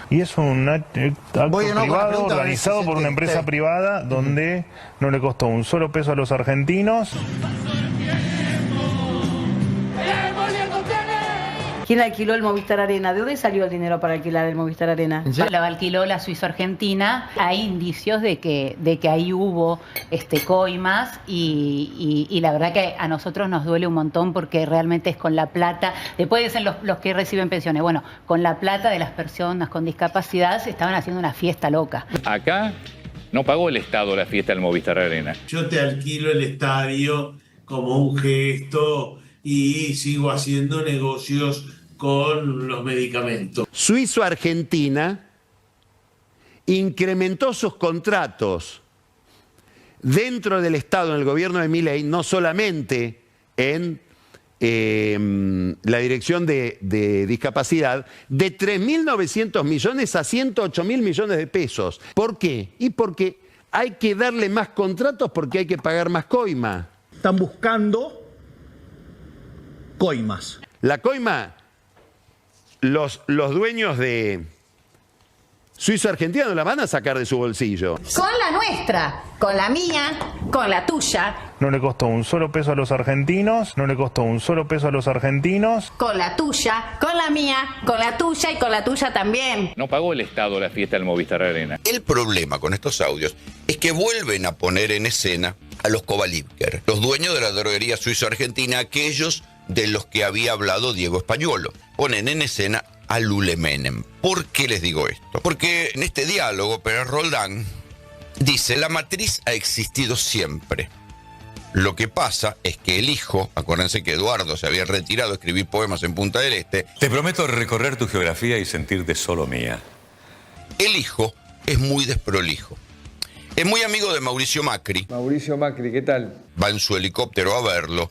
[SPEAKER 4] y es un acto privado organizado por una empresa privada donde no le costó un solo peso a los argentinos.
[SPEAKER 17] ¿Quién alquiló el Movistar Arena? ¿De dónde salió el dinero para alquilar el Movistar Arena?
[SPEAKER 18] Lo alquiló la Suizo Argentina. Hay indicios de que ahí hubo coimas y la verdad que a nosotros nos duele un montón porque realmente es con la plata. Después dicen los que reciben pensiones. Bueno, con la plata de las personas con discapacidad se estaban haciendo una fiesta loca.
[SPEAKER 19] Acá no pagó el Estado la fiesta del Movistar Arena.
[SPEAKER 20] Yo te alquilo el estadio como un gesto y sigo haciendo negocios con los medicamentos.
[SPEAKER 21] Suizo Argentina incrementó sus contratos dentro del Estado, en el gobierno de Milei, no solamente en la dirección de discapacidad, de 3.900 millones a 108.000 millones de pesos. ¿Por qué? Y porque hay que darle más contratos porque hay que pagar más coima.
[SPEAKER 24] Están buscando coimas.
[SPEAKER 21] La coima, los dueños de Suizo Argentina no la van a sacar de su bolsillo.
[SPEAKER 18] Con la nuestra, con la mía, con la tuya.
[SPEAKER 4] No le costó un solo peso a los argentinos, no le costó un solo peso a los argentinos.
[SPEAKER 18] Con la tuya, con la mía, con la tuya y con la tuya también.
[SPEAKER 19] No pagó el Estado la fiesta del Movistar Arena.
[SPEAKER 22] El problema con estos audios es que vuelven a poner en escena a los Kovalevker, los dueños de la droguería Suizo Argentina, aquellos de los que había hablado Diego Españolo. Ponen en escena a Lule Menem. ¿Por qué les digo esto? Porque en este diálogo Pérez Roldán dice, la matriz ha existido siempre. Lo que pasa es que el hijo, acuérdense que Eduardo se había retirado a escribir poemas en Punta del Este.
[SPEAKER 6] Te prometo recorrer tu geografía y sentirte solo mía.
[SPEAKER 22] El hijo es muy desprolijo. Es muy amigo de Mauricio Macri.
[SPEAKER 14] Mauricio Macri, ¿qué tal?
[SPEAKER 22] Va en su helicóptero a verlo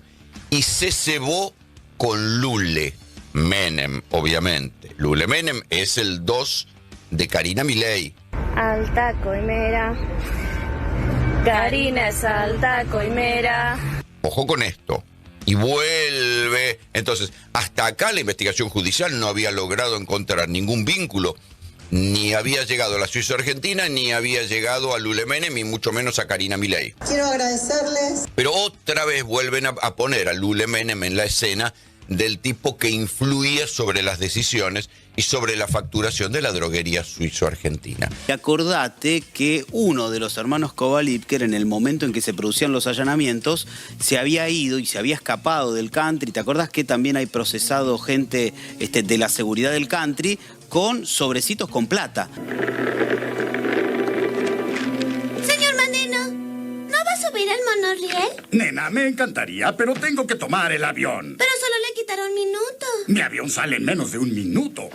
[SPEAKER 22] y se cebó con Lule Menem, obviamente. Lule Menem es el 2 de Karina Milei.
[SPEAKER 16] Alta coimera. Karina es alta coimera.
[SPEAKER 22] Ojo con esto. Y vuelve. Entonces, hasta acá la investigación judicial no había logrado encontrar ningún vínculo. Ni había llegado a la Suiza Argentina, ni había llegado a Lule Menem, y mucho menos a Karina Milei.
[SPEAKER 23] Quiero agradecerles.
[SPEAKER 22] Pero otra vez vuelven a poner a Lule Menem en la escena del tipo que influía sobre las decisiones y sobre la facturación de la droguería suizo-argentina.
[SPEAKER 5] Y acordate que uno de los hermanos Kovalipker, en el momento en que se producían los allanamientos, se había ido y se había escapado del country. ¿Te acordás que también hay procesado gente de la seguridad del country con sobrecitos con plata?
[SPEAKER 16] Señor Maneno, ¿no va a subir al monorriel?
[SPEAKER 25] Nena, me encantaría, pero tengo que tomar el avión.
[SPEAKER 16] Pero solo le quitaron minuto.
[SPEAKER 25] Mi avión sale en menos de 1 minuto.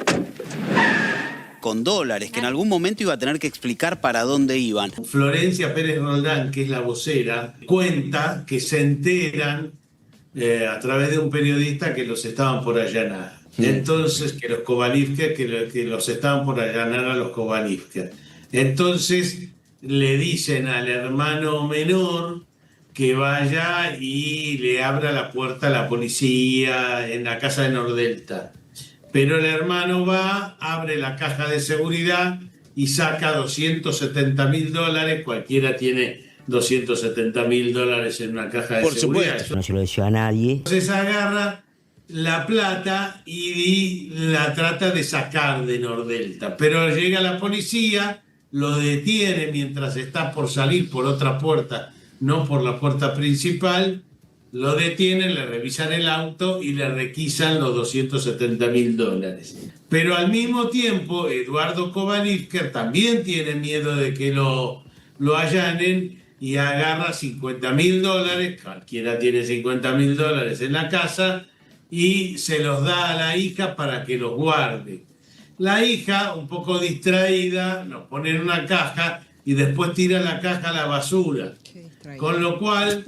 [SPEAKER 5] Con dólares, que en algún momento iba a tener que explicar para dónde iban.
[SPEAKER 20] Florencia Pérez Roldán, que es la vocera, cuenta que se enteran a través de un periodista que los estaban por allanar. Entonces, que los Kovalivker, que los estaban por allanar a los Kovalivker. Entonces, le dicen al hermano menor que vaya y le abra la puerta a la policía en la casa de Nordelta. Pero el hermano va, abre la caja de seguridad y saca $270.000. Cualquiera tiene $270.000 en una caja de
[SPEAKER 26] Por
[SPEAKER 20] seguridad.
[SPEAKER 26] supuesto. No se lo decía a nadie.
[SPEAKER 20] Entonces agarra la plata y la trata de sacar de Nordelta. Pero llega la policía, lo detiene mientras está por salir por otra puerta, no por la puerta principal. Lo detienen, le revisan el auto y le requisan los $270.000. Pero al mismo tiempo, Eduardo Kovalivker también tiene miedo de que lo allanen y agarra $50.000. Cualquiera tiene $50.000 en la casa y se los da a la hija para que los guarde. La hija, un poco distraída, los pone en una caja y después tira la caja a la basura. Con lo cual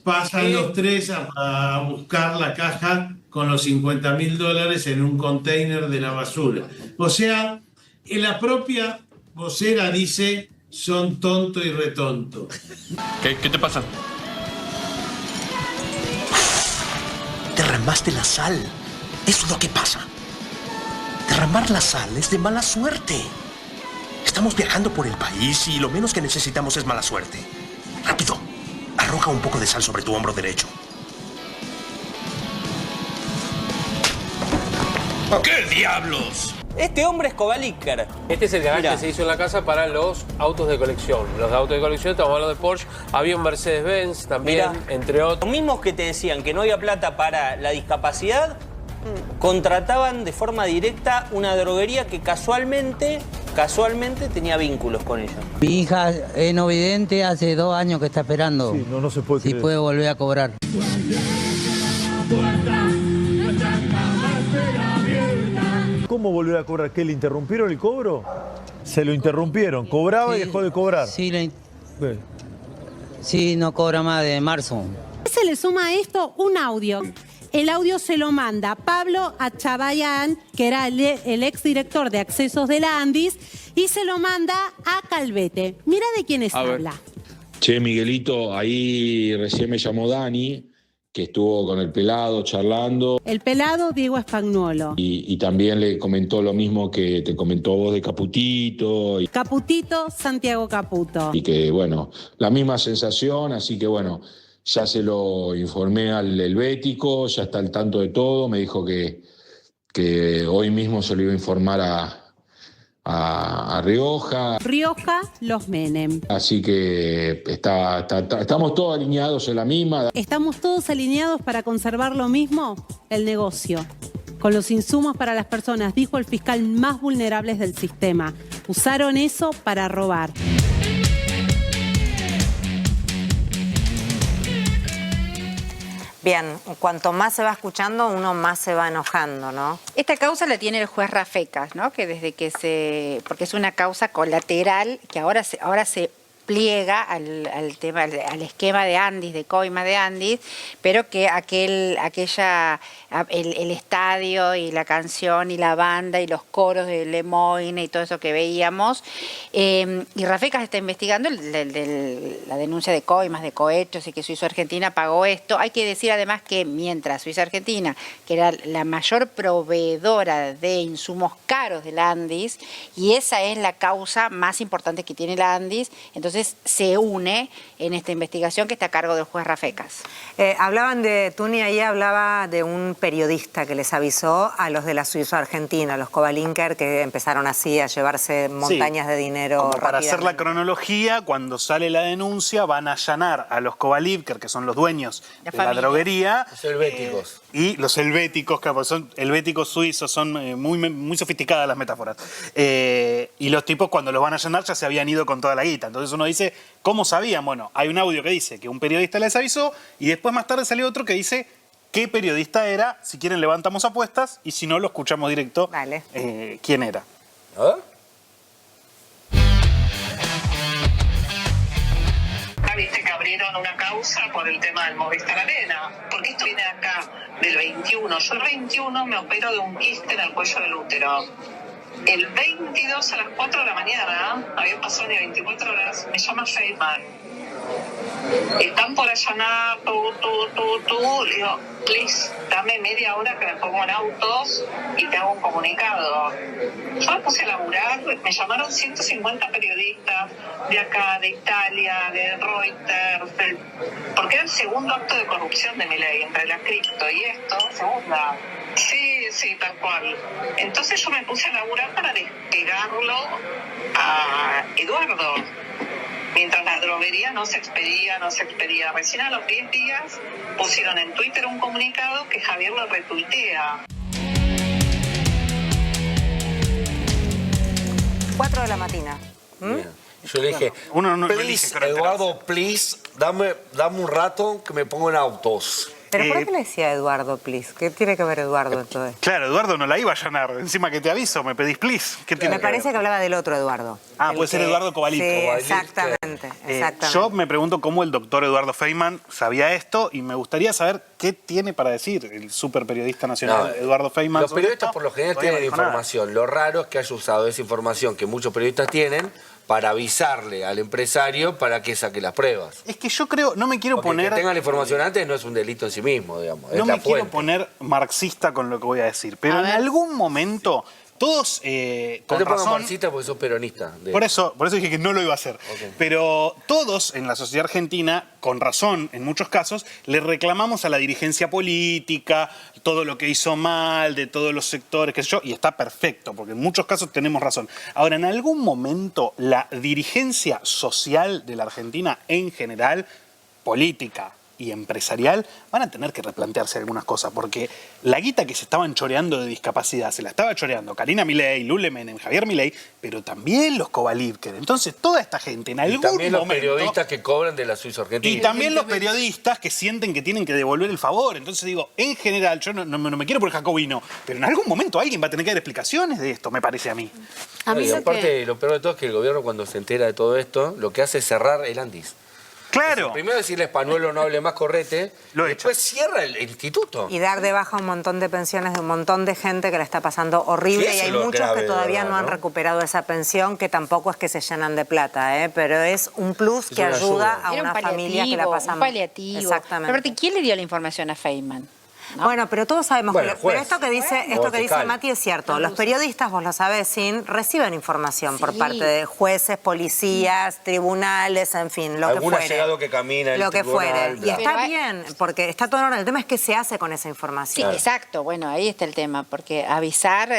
[SPEAKER 20] pasan los tres a buscar la caja con los $50.000 en un container de la basura. O sea, en la propia vocera dice, son tonto y retonto.
[SPEAKER 6] ¿Qué te pasa?
[SPEAKER 27] Derramaste la sal. Eso es lo que pasa. Derramar la sal es de mala suerte. Estamos viajando por el país y lo menos que necesitamos es mala suerte. Rápido, arroja un poco de sal sobre tu hombro derecho.
[SPEAKER 25] ¿Qué diablos?
[SPEAKER 28] Este hombre es Kovalivker.
[SPEAKER 29] Este es el garage que se hizo en la casa para los autos de colección. Los autos de colección, estamos hablando de Porsche. Había un Mercedes-Benz también, entre otros.
[SPEAKER 28] Los mismos que te decían que no había plata para la discapacidad, contrataban de forma directa una droguería que casualmente tenía vínculos con ella.
[SPEAKER 30] Mi hija es no vidente, hace 2 años que está esperando.
[SPEAKER 31] Sí, no se puede creer.
[SPEAKER 30] Si puede volver a cobrar.
[SPEAKER 31] ¿Cómo volver a cobrar? ¿Qué, le interrumpieron el cobro? Se lo interrumpieron. Cobraba y dejó de cobrar.
[SPEAKER 30] Sí, no cobra más de marzo.
[SPEAKER 10] Se le suma a esto un audio. El audio se lo manda Pablo Achabayán, que era el exdirector de accesos de la Andis, y se lo manda a Calvete. Mira de quiénes habla.
[SPEAKER 32] Che, Miguelito, ahí recién me llamó Dani, que estuvo con el pelado charlando.
[SPEAKER 10] El pelado Diego Spagnuolo.
[SPEAKER 32] Y también le comentó lo mismo que te comentó vos de Caputito.
[SPEAKER 10] Caputito, Santiago Caputo.
[SPEAKER 32] Y que, bueno, la misma sensación, así que, bueno, ya se lo informé al helvético, ya está al tanto de todo. Me dijo que hoy mismo se lo iba a informar a Rioja.
[SPEAKER 10] Rioja, los Menem.
[SPEAKER 32] Así que estamos todos alineados en la misma.
[SPEAKER 10] ¿Estamos todos alineados para conservar lo mismo? El negocio.
[SPEAKER 1] con los insumos para las personas, dijo el fiscal, más vulnerables del sistema. Usaron eso para robar.
[SPEAKER 2] Bien, cuanto más se va escuchando, uno más se va enojando, ¿no?
[SPEAKER 3] Esta causa la tiene el juez Rafecas, ¿no? Que desde que porque es una causa colateral que ahora se pliega al esquema de Andis, de coima de Andis, pero que el estadio y la canción y la banda y los coros de Lemoyne y todo eso que veíamos, y Rafecas está investigando la denuncia de coimas, de cohechos y que Suizo Argentina pagó esto. Hay que decir además que mientras Suizo Argentina, que era la mayor proveedora de insumos caros de la Andis, y esa es la causa más importante que tiene la Andis, entonces se une en esta investigación que está a cargo del juez Rafecas.
[SPEAKER 2] Hablaban de, Tuni ahí hablaba de un periodista que les avisó a los de la Suizo Argentina, los Kovalinker, que empezaron así a llevarse montañas de dinero.
[SPEAKER 3] Como para hacer la cronología, cuando sale la denuncia van a allanar a los Kovalinker, que son los dueños de la droguería.
[SPEAKER 7] Los helvéticos.
[SPEAKER 3] Y los helvéticos, que son helvéticos suizos, son muy sofisticadas las metáforas. Y los tipos cuando los van a allanar ya se habían ido con toda la guita. Entonces uno dice, ¿cómo sabían? Bueno, hay un audio que dice que un periodista les avisó y después más tarde salió otro que dice qué periodista era. Si quieren levantamos apuestas y si no lo escuchamos directo.
[SPEAKER 2] Vale.
[SPEAKER 3] ¿Quién era?
[SPEAKER 8] Viste que abrieron una causa por el tema del Movistar Arena, porque esto viene acá del 21. Yo el 21 me opero de un quiste en el cuello del útero. El 22 a las 4 de la mañana, habían pasado ni 24 horas, me llama Feynman. Están por allanar, le digo, please, dame media hora que me pongo en autos y te hago un comunicado. Yo me puse a laburar, me llamaron 150 periodistas de acá, de Italia, de Reuters, porque era el segundo acto de corrupción de Milei, entre la cripto y esto, segunda. Sí, tal cual. Entonces yo me puse a laburar para despegarlo a Eduardo. Mientras la droguería no se expedía. Recién a los 10 días pusieron en Twitter un comunicado que Javier lo retuitea.
[SPEAKER 2] 4 de la mañana.
[SPEAKER 7] Yo le dije, please, Eduardo, please, dame un rato que me pongo en autos.
[SPEAKER 2] ¿Pero por qué le decía Eduardo, please? ¿Qué tiene que ver Eduardo en todo esto?
[SPEAKER 3] Claro, Eduardo no la iba a allanar. Encima que te aviso, me pedís please.
[SPEAKER 2] Me parece que hablaba del otro Eduardo.
[SPEAKER 3] Puede ser Eduardo Kovalit.
[SPEAKER 2] Sí, exactamente.
[SPEAKER 3] Yo me pregunto cómo el doctor Eduardo Feynman sabía esto y me gustaría saber qué tiene para decir el super periodista nacional Eduardo Feynman.
[SPEAKER 7] Los periodistas por lo general tienen información. Lo raro es que haya usado esa información que muchos periodistas tienen para avisarle al empresario para que saque las pruebas.
[SPEAKER 3] Es que yo creo, no me quiero poner...
[SPEAKER 7] Que tenga la información antes no es un delito en sí mismo, digamos.
[SPEAKER 3] No me quiero poner marxista con lo que voy a decir, pero en algún momento todos con razón...
[SPEAKER 7] No te pongas marxista porque sos peronista.
[SPEAKER 3] Por eso dije que no lo iba a hacer. Pero todos en la sociedad argentina, con razón en muchos casos, le reclamamos a la dirigencia política todo lo que hizo mal, de todos los sectores, qué sé yo, y está perfecto, porque en muchos casos tenemos razón. Ahora, en algún momento, la dirigencia social de la Argentina en general, política y empresarial, van a tener que replantearse algunas cosas, porque la guita que se estaban choreando de discapacidad, se la estaba choreando Carina Milei, Lule Menem, Javier Milei, pero también los Kovalinker. Entonces, toda esta gente en algún momento...
[SPEAKER 7] Y también los periodistas que cobran de la Suizo Argentina.
[SPEAKER 3] Y también los periodistas que sienten que tienen que devolver el favor. Entonces digo, en general, yo no me quiero por jacobino, pero en algún momento alguien va a tener que dar explicaciones de esto, me parece a mí.
[SPEAKER 7] Y aparte, lo peor de todo es que el gobierno cuando se entera de todo esto, lo que hace es cerrar el Andis.
[SPEAKER 3] Claro.
[SPEAKER 7] Primero decirle Panuelo no hable más, correte. Después cierra el instituto.
[SPEAKER 2] Y dar de baja un montón de pensiones de un montón de gente que la está pasando horrible. Y hay muchos que todavía no han recuperado esa pensión, que tampoco es que se llenan de plata, pero es un plus que ayuda a una familia que la pasa mal.
[SPEAKER 3] Un paliativo.
[SPEAKER 2] Exactamente.
[SPEAKER 3] Aparte, ¿quién le dio la información a Feynman?
[SPEAKER 2] ¿No? Bueno, pero todos sabemos que pero esto que dice Mati es cierto. Los periodistas, vos lo sabés, reciben información por parte de jueces, policías, tribunales, en fin, lo que fuere.
[SPEAKER 7] Algún allegado que camina
[SPEAKER 2] lo que fuere. Y está bien, porque está todo en orden. El tema es qué se hace con esa información.
[SPEAKER 3] Sí, exacto. Bueno, ahí está el tema, porque avisar,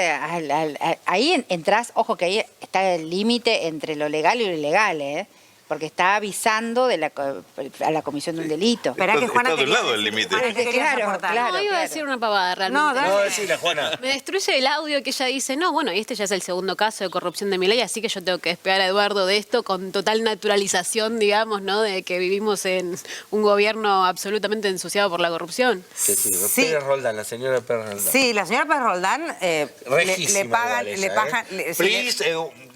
[SPEAKER 3] ahí entras, ojo que ahí está el límite entre lo legal y lo ilegal,
[SPEAKER 4] porque está avisando a la comisión de un delito.
[SPEAKER 2] Esperá que Juana
[SPEAKER 9] está de un lado el límite.
[SPEAKER 4] Claro,
[SPEAKER 10] iba a decir una pavada realmente.
[SPEAKER 4] No,
[SPEAKER 7] decila, Juana.
[SPEAKER 10] Me destruye el audio que ella dice, no, bueno, y este ya es el segundo caso de corrupción de Milei, así que yo tengo que despegar a Eduardo de esto con total naturalización, digamos, ¿no? De que vivimos en un gobierno absolutamente ensuciado por la corrupción.
[SPEAKER 7] Sí. Pérez Roldán, la señora Pérez Roldán.
[SPEAKER 2] Sí, la señora Pérez Roldán le pagan,
[SPEAKER 7] igual ella,
[SPEAKER 2] le pagan,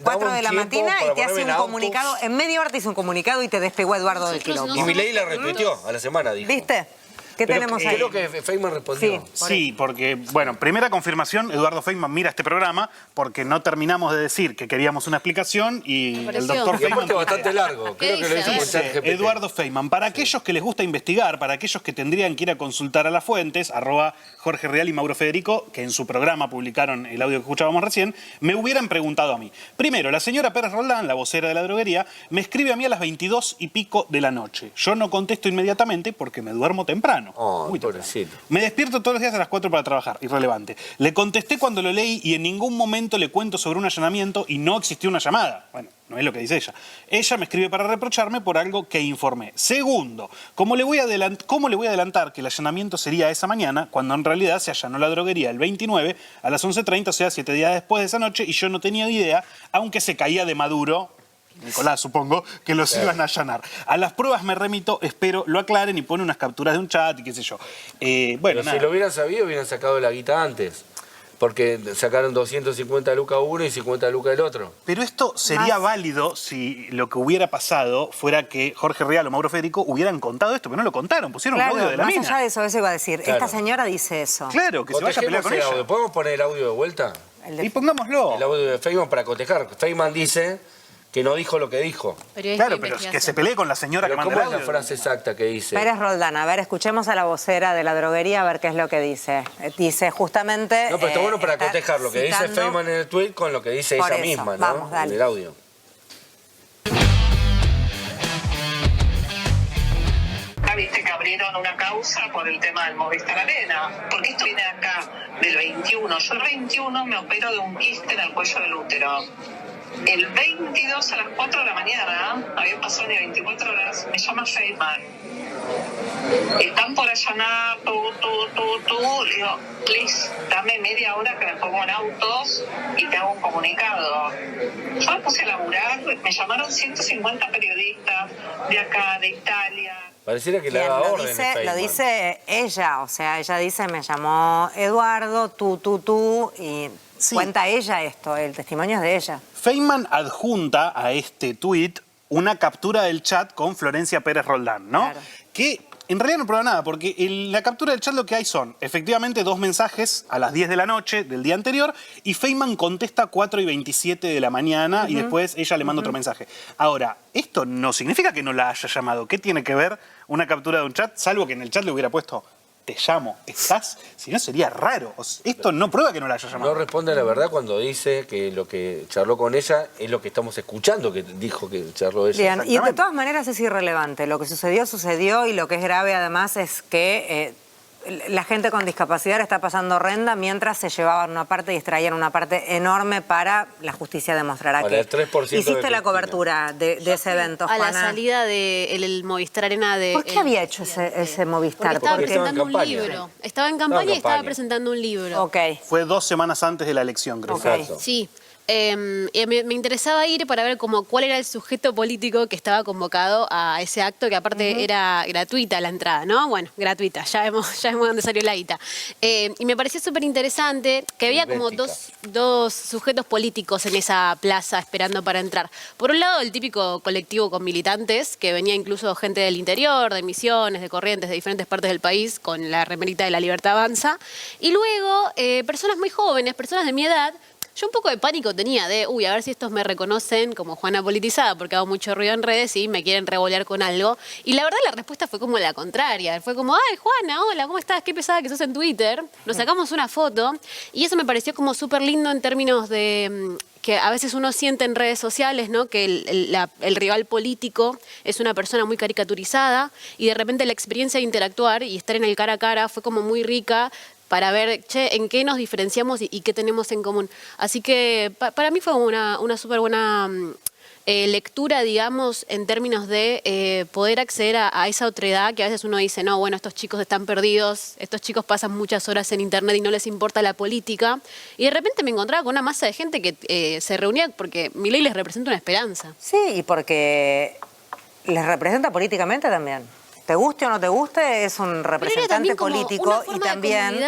[SPEAKER 2] 4 de la mañana y te hace un comunicado, en media hora te hizo un comunicado y te despegó a Eduardo del quilombo.
[SPEAKER 7] Y Milei la retuiteó a la semana, dijo.
[SPEAKER 2] ¿Viste? ¿Qué tenemos ahí?
[SPEAKER 7] Creo que Feynman respondió.
[SPEAKER 3] Sí, porque, bueno, primera confirmación, Eduardo Feynman mira este programa porque no terminamos de decir que queríamos una explicación y el doctor Feynman...
[SPEAKER 7] Es bastante largo, creo que lo hizo con ChatGPT.
[SPEAKER 3] Eduardo Feynman, para aquellos que les gusta investigar, para aquellos que tendrían que ir a consultar a las fuentes, @Jorge Real y Mauro Federico, que en su programa publicaron el audio que escuchábamos recién, me hubieran preguntado a mí. Primero, la señora Pérez Roldán, la vocera de la droguería, me escribe a mí a las 22 y pico de la noche. Yo no contesto inmediatamente porque me duermo temprano. Muy
[SPEAKER 7] pobrecito.
[SPEAKER 3] Me despierto todos los días a las 4 para trabajar, irrelevante. Le contesté cuando lo leí y en ningún momento le cuento sobre un allanamiento y no existió una llamada. Bueno, no es lo que dice ella. Ella me escribe para reprocharme por algo que informé. Segundo, ¿cómo le voy a adelantar que el allanamiento sería esa mañana cuando en realidad se allanó la droguería el 29 a las 11:30, o sea, 7 días después de esa noche, y yo no tenía ni idea, aunque se caía de Maduro... Nicolás, supongo, que los iban a allanar. A las pruebas me remito, espero lo aclaren y pone unas capturas de un chat y qué sé yo. Bueno,
[SPEAKER 7] si lo hubieran sabido, hubieran sacado la guita antes. Porque sacaron 250 lucas uno y 50 lucas el otro.
[SPEAKER 3] Pero esto sería válido si lo que hubiera pasado fuera que Jorge Real o Mauro Federico hubieran contado esto, pero no lo contaron, pusieron un audio de la mina.
[SPEAKER 2] Más allá de eso iba a decir, esta señora dice eso.
[SPEAKER 3] Claro, que se vaya a pelear con ella.
[SPEAKER 7] Audio. ¿Podemos poner el audio de vuelta?
[SPEAKER 3] Y pongámoslo.
[SPEAKER 7] El audio de Feynman para cotejar. Feynman dice... que no dijo lo que dijo.
[SPEAKER 3] Claro, pero que se pelee con la señora que manda el audio.
[SPEAKER 7] ¿Cómo es la frase exacta que dice?
[SPEAKER 2] Pérez Roldán, a ver, escuchemos a la vocera de la droguería a ver qué es lo que dice. Dice justamente...
[SPEAKER 7] No, pero está bueno para cotejar lo que dice Feynman en el tweet con lo que dice ella misma, ¿no?
[SPEAKER 2] Vamos, dale.
[SPEAKER 7] En el audio.
[SPEAKER 8] Viste que abrieron una causa por el tema del Movistar Arena, porque esto viene acá del 21. Yo el 21 me opero de un quiste en el cuello del útero. El 22 a las 4 de la mañana, habían pasado ni 24 horas, me llama Feynman. Están por allanar, le digo, please, dame media hora que me pongo en autos y te hago un comunicado. Yo me puse a laburar, me llamaron 150 periodistas de acá, de Italia.
[SPEAKER 7] Pareciera que le da órdenes Feynman.
[SPEAKER 2] Lo dice ella, o sea, ella dice, me llamó Eduardo, tú, y... Sí. Cuenta ella esto, el testimonio es de ella.
[SPEAKER 3] Feynman adjunta a este tuit una captura del chat con Florencia Pérez Roldán, ¿no? Claro. Que en realidad no prueba nada, porque en la captura del chat lo que hay son efectivamente 2 mensajes a las 10 de la noche del día anterior y Feynman contesta 4:27 de la mañana y después ella le manda otro mensaje. Ahora, esto no significa que no la haya llamado. ¿Qué tiene que ver una captura de un chat? Salvo que en el chat le hubiera puesto... te llamo, ¿estás? Si no, sería raro. Esto no prueba que no la haya llamado.
[SPEAKER 7] No responde a la verdad cuando dice que lo que charló con ella es lo que estamos escuchando, que dijo que charló ella.
[SPEAKER 2] Bien, y de todas maneras es irrelevante. Lo que sucedió y lo que es grave además es que la gente con discapacidad está pasando horrenda mientras se llevaban una parte y extraían una parte enorme para la justicia demostrará que...
[SPEAKER 7] El 3%
[SPEAKER 2] hiciste la cobertura de ese evento, Juana.
[SPEAKER 10] A la salida del Movistar Arena de...
[SPEAKER 2] ¿Por qué había hecho ese Movistar?
[SPEAKER 10] Porque estaba presentando un libro. Estaba en campaña y estaba presentando un libro.
[SPEAKER 2] Ok.
[SPEAKER 3] Fue 2 semanas antes de la elección, creo.
[SPEAKER 2] Okay.
[SPEAKER 10] Sí. Me interesaba ir para ver cuál era el sujeto político que estaba convocado a ese acto, que aparte era gratuita la entrada, ¿no? Bueno, gratuita, ya vemos dónde salió la guita. Y me pareció súper interesante que había como dos sujetos políticos en esa plaza esperando para entrar. Por un lado, el típico colectivo con militantes, que venía incluso gente del interior, de Misiones, de Corrientes, de diferentes partes del país, con la remerita de La Libertad Avanza. Y luego, personas muy jóvenes, personas de mi edad. Yo un poco de pánico tenía de, a ver si estos me reconocen como Juana politizada porque hago mucho ruido en redes y me quieren revolear con algo. Y la verdad la respuesta fue como la contraria. Fue como, ay, Juana, hola, ¿cómo estás? Qué pesada que sos en Twitter. Nos sacamos una foto y eso me pareció como súper lindo en términos de... que a veces uno siente en redes sociales, ¿no? Que el rival político es una persona muy caricaturizada y de repente la experiencia de interactuar y estar en el cara a cara fue como muy rica para ver, en qué nos diferenciamos y qué tenemos en común. Así que para mí fue una súper buena
[SPEAKER 9] lectura, digamos, en términos de poder acceder a esa otredad que a veces uno dice, no, bueno, estos chicos están perdidos, estos chicos pasan muchas horas en internet y no les importa la política. Y de repente me encontraba con una masa de gente que se reunía porque Milei les representa una esperanza.
[SPEAKER 2] Sí, y porque les representa políticamente también. Te guste o no te guste, es un representante político y también...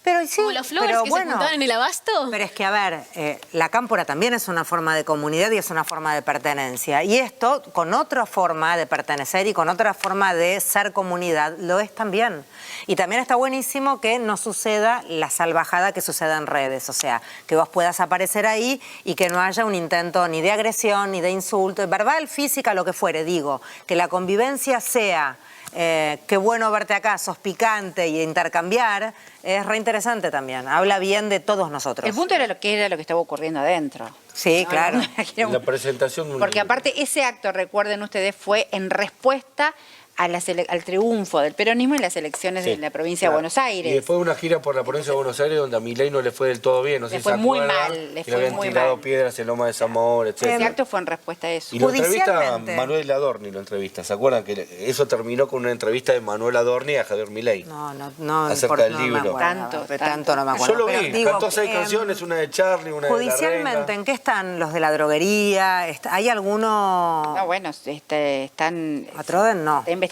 [SPEAKER 2] Pero sí,
[SPEAKER 9] como los flores que se juntaban en el abasto.
[SPEAKER 2] Pero es que, a ver, la cámpora también es una forma de comunidad y es una forma de pertenencia. Y esto, con otra forma de pertenecer y con otra forma de ser comunidad, lo es también. Y también está buenísimo que no suceda la salvajada que sucede en redes. O sea, que vos puedas aparecer ahí y que no haya un intento ni de agresión, ni de insulto, verbal, física, lo que fuere. Digo, que la convivencia sea... qué bueno verte acá, sos picante y intercambiar, es reinteresante también. Habla bien de todos nosotros.
[SPEAKER 4] El punto era lo que estaba ocurriendo adentro.
[SPEAKER 2] Sí,
[SPEAKER 4] ¿no?
[SPEAKER 2] claro.
[SPEAKER 7] La presentación de un
[SPEAKER 4] Porque
[SPEAKER 7] libro.
[SPEAKER 4] aparte ese acto, recuerden ustedes, fue en respuesta al triunfo del peronismo en las elecciones de la provincia de Buenos Aires.
[SPEAKER 7] Y después una gira por la provincia de Buenos Aires donde a Milei no le fue del todo bien. No sé
[SPEAKER 4] Le
[SPEAKER 7] si
[SPEAKER 4] fue
[SPEAKER 7] se
[SPEAKER 4] muy
[SPEAKER 7] acuerdan,
[SPEAKER 4] mal, le
[SPEAKER 7] que
[SPEAKER 4] fue
[SPEAKER 7] habían
[SPEAKER 4] muy
[SPEAKER 7] tirado
[SPEAKER 4] mal.
[SPEAKER 7] piedras en Loma de Zamora, etc.
[SPEAKER 4] Ese acto fue en respuesta a eso.
[SPEAKER 7] Y lo entrevista Manuel Adorni, lo entrevista. ¿Se acuerdan que eso terminó con una entrevista de Manuel Adorni a Javier Milei?
[SPEAKER 2] No,
[SPEAKER 7] acerca del libro.
[SPEAKER 2] Tanto no me acuerdo.
[SPEAKER 7] Yo lo vi,
[SPEAKER 2] Pero digo,
[SPEAKER 7] cantó 6 canciones, una de Charlie, una de la
[SPEAKER 2] judicialmente,
[SPEAKER 7] Reina.
[SPEAKER 2] ¿en qué están los de la droguería? ¿Hay alguno...?
[SPEAKER 4] No, bueno, están...
[SPEAKER 2] ¿Atroden? No.
[SPEAKER 4] Está investigando.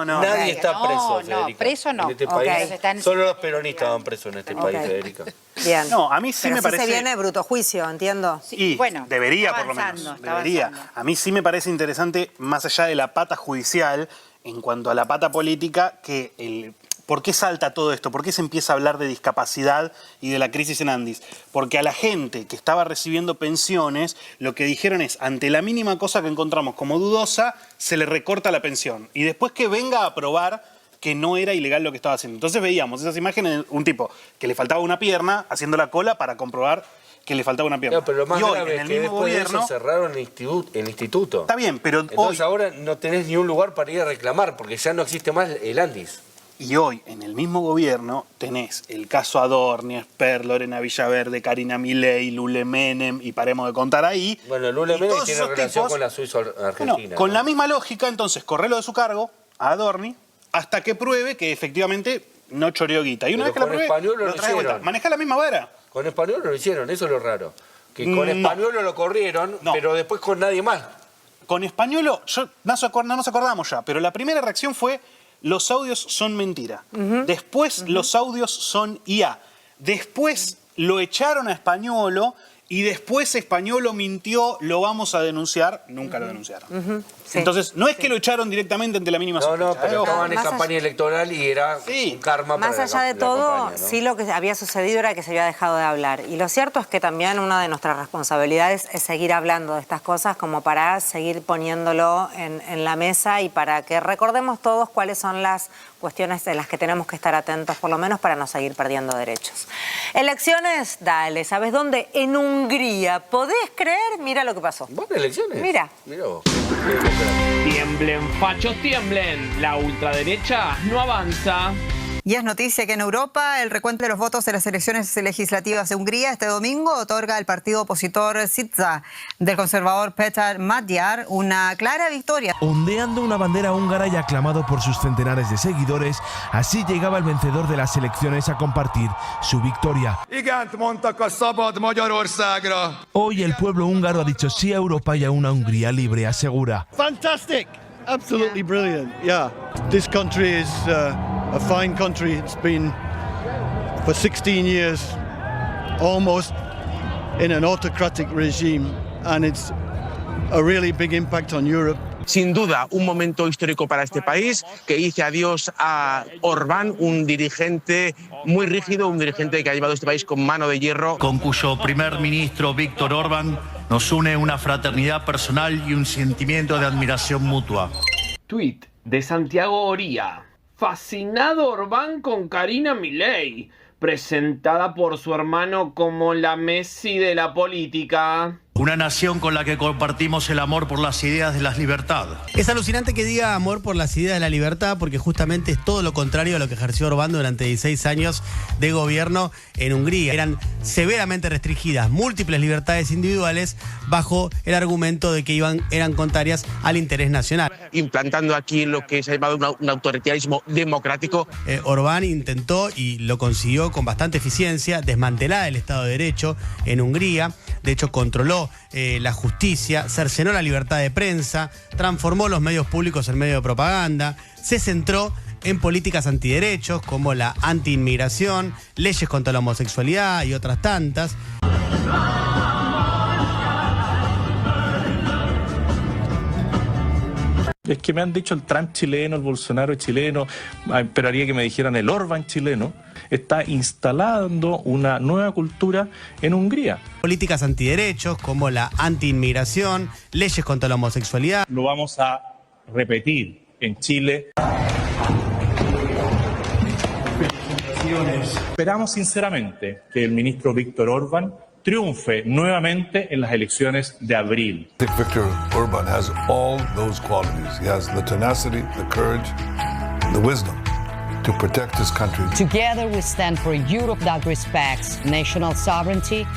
[SPEAKER 7] Nadie está preso, Federica.
[SPEAKER 4] Preso no.
[SPEAKER 7] En este país, solo los peronistas van presos en este país, Federica.
[SPEAKER 2] Bien.
[SPEAKER 3] No, a mí sí
[SPEAKER 2] Pero
[SPEAKER 3] me parece...
[SPEAKER 2] se viene bruto juicio, entiendo.
[SPEAKER 3] Y debería, por lo menos. Debería. A mí sí me parece interesante, más allá de la pata judicial, en cuanto a la pata política, que ¿por qué salta todo esto? ¿Por qué se empieza a hablar de discapacidad y de la crisis en Andis? Porque a la gente que estaba recibiendo pensiones, lo que dijeron es, ante la mínima cosa que encontramos como dudosa, se le recorta la pensión. Y después que venga a probar que no era ilegal lo que estaba haciendo. Entonces veíamos esas imágenes de un tipo que le faltaba una pierna, haciendo la cola para comprobar que le faltaba una pierna.
[SPEAKER 7] No, pero lo más
[SPEAKER 3] y hoy,
[SPEAKER 7] grave
[SPEAKER 3] en el
[SPEAKER 7] es que
[SPEAKER 3] mismo
[SPEAKER 7] después
[SPEAKER 3] gobierno,
[SPEAKER 7] de eso cerraron el instituto.
[SPEAKER 3] Está bien, pero
[SPEAKER 7] entonces ahora no tenés ni un lugar para ir a reclamar, porque ya no existe más el Andis.
[SPEAKER 3] Y hoy, en el mismo gobierno, tenés el caso Adorni, Esper, Lorena Villaverde, Karina Milei, Lule Menem, y paremos de contar ahí.
[SPEAKER 7] Bueno, Lule Menem
[SPEAKER 3] todos
[SPEAKER 7] tiene
[SPEAKER 3] esos
[SPEAKER 7] relación
[SPEAKER 3] tipos,
[SPEAKER 7] con la Suiza-Argentina.
[SPEAKER 3] Bueno, con la misma lógica, entonces, correlo de su cargo a Adorni hasta que pruebe que efectivamente no choreó guita. Y una vez que la pruebe, lo trae de vuelta. Maneja la misma vara.
[SPEAKER 7] Con Español lo hicieron, eso es lo raro. Que con Español lo corrieron, pero después con nadie más.
[SPEAKER 3] Con Español, no nos acordamos ya, pero la primera reacción fue: los audios son mentira. Después los audios son IA. Después lo echaron a Españolo y después Españolo mintió, lo vamos a denunciar. Nunca lo denunciaron. Entonces, no es que lo echaron directamente ante la mínima sospecha.
[SPEAKER 7] No, pero estaban en campaña electoral y era un karma para
[SPEAKER 2] Más allá de todo,
[SPEAKER 7] campaña, ¿no?
[SPEAKER 2] sí lo que había sucedido era que se había dejado de hablar. Y lo cierto es que también una de nuestras responsabilidades es seguir hablando de estas cosas como para seguir poniéndolo en la mesa y para que recordemos todos cuáles son las cuestiones en las que tenemos que estar atentos, por lo menos para no seguir perdiendo derechos. Elecciones, dale, ¿sabes dónde? En Hungría. ¿Podés creer? Mira lo que pasó.
[SPEAKER 7] ¿Buenas elecciones?
[SPEAKER 2] Mira.
[SPEAKER 7] Mirá vos.
[SPEAKER 11] Tiemblen, fachos, tiemblen. La ultraderecha no avanza.
[SPEAKER 12] Y es noticia que en Europa el recuento de los votos de las elecciones legislativas de Hungría este domingo otorga al partido opositor SZA del conservador Peter Magyar una clara victoria.
[SPEAKER 13] Ondeando una bandera húngara y aclamado por sus centenares de seguidores, así llegaba el vencedor de las elecciones a compartir su victoria. Hoy el pueblo húngaro ha dicho sí a Europa y a una Hungría libre, asegura.
[SPEAKER 14] Fantastic! Absolutely brilliant. Yeah, this country is a fine country. It's been for 16 years almost in an autocratic regime, and it's a really big impact on Europe.
[SPEAKER 15] Sin duda, un momento histórico para este país que dice adiós a Orbán, un dirigente muy rígido, un dirigente que ha llevado este país con mano de hierro.
[SPEAKER 17] Con cuyo primer ministro Víctor Orbán nos une una fraternidad personal y un sentimiento de admiración mutua.
[SPEAKER 11] Tweet de Santiago Oría. Fascinado Orbán con Karina Milei, presentada por su hermano como la Messi de la política.
[SPEAKER 17] Una nación con la que compartimos el amor por las ideas de la libertad.
[SPEAKER 5] Es alucinante que diga amor por las ideas de la libertad, porque justamente es todo lo contrario a lo que ejerció Orbán durante 16 años de gobierno en Hungría. Eran severamente restringidas múltiples libertades individuales bajo el argumento de que eran contrarias al interés nacional.
[SPEAKER 15] Implantando aquí lo que se ha llamado un autoritarismo democrático.
[SPEAKER 5] Orbán intentó, y lo consiguió con bastante eficiencia, desmantelar el Estado de Derecho en Hungría. De hecho, controló la justicia, cercenó la libertad de prensa, transformó los medios públicos en medios de propaganda, se centró en políticas antiderechos como la antiinmigración, leyes contra la homosexualidad y otras tantas.
[SPEAKER 6] Es que me han dicho el Trump chileno, el Bolsonaro chileno, esperaría que me dijeran el Orbán chileno. Está instalando una nueva cultura en Hungría.
[SPEAKER 5] Políticas antiderechos como la antiinmigración, leyes contra la homosexualidad.
[SPEAKER 6] Lo vamos a repetir en Chile. Esperamos sinceramente que el ministro Víctor Orbán triunfe nuevamente en las elecciones de abril.
[SPEAKER 16] I think Viktor Orbán has all those qualities. He has the tenacity, the courage, the wisdom to protect his country.
[SPEAKER 18] Together we stand for a Europe that respects national sovereignty,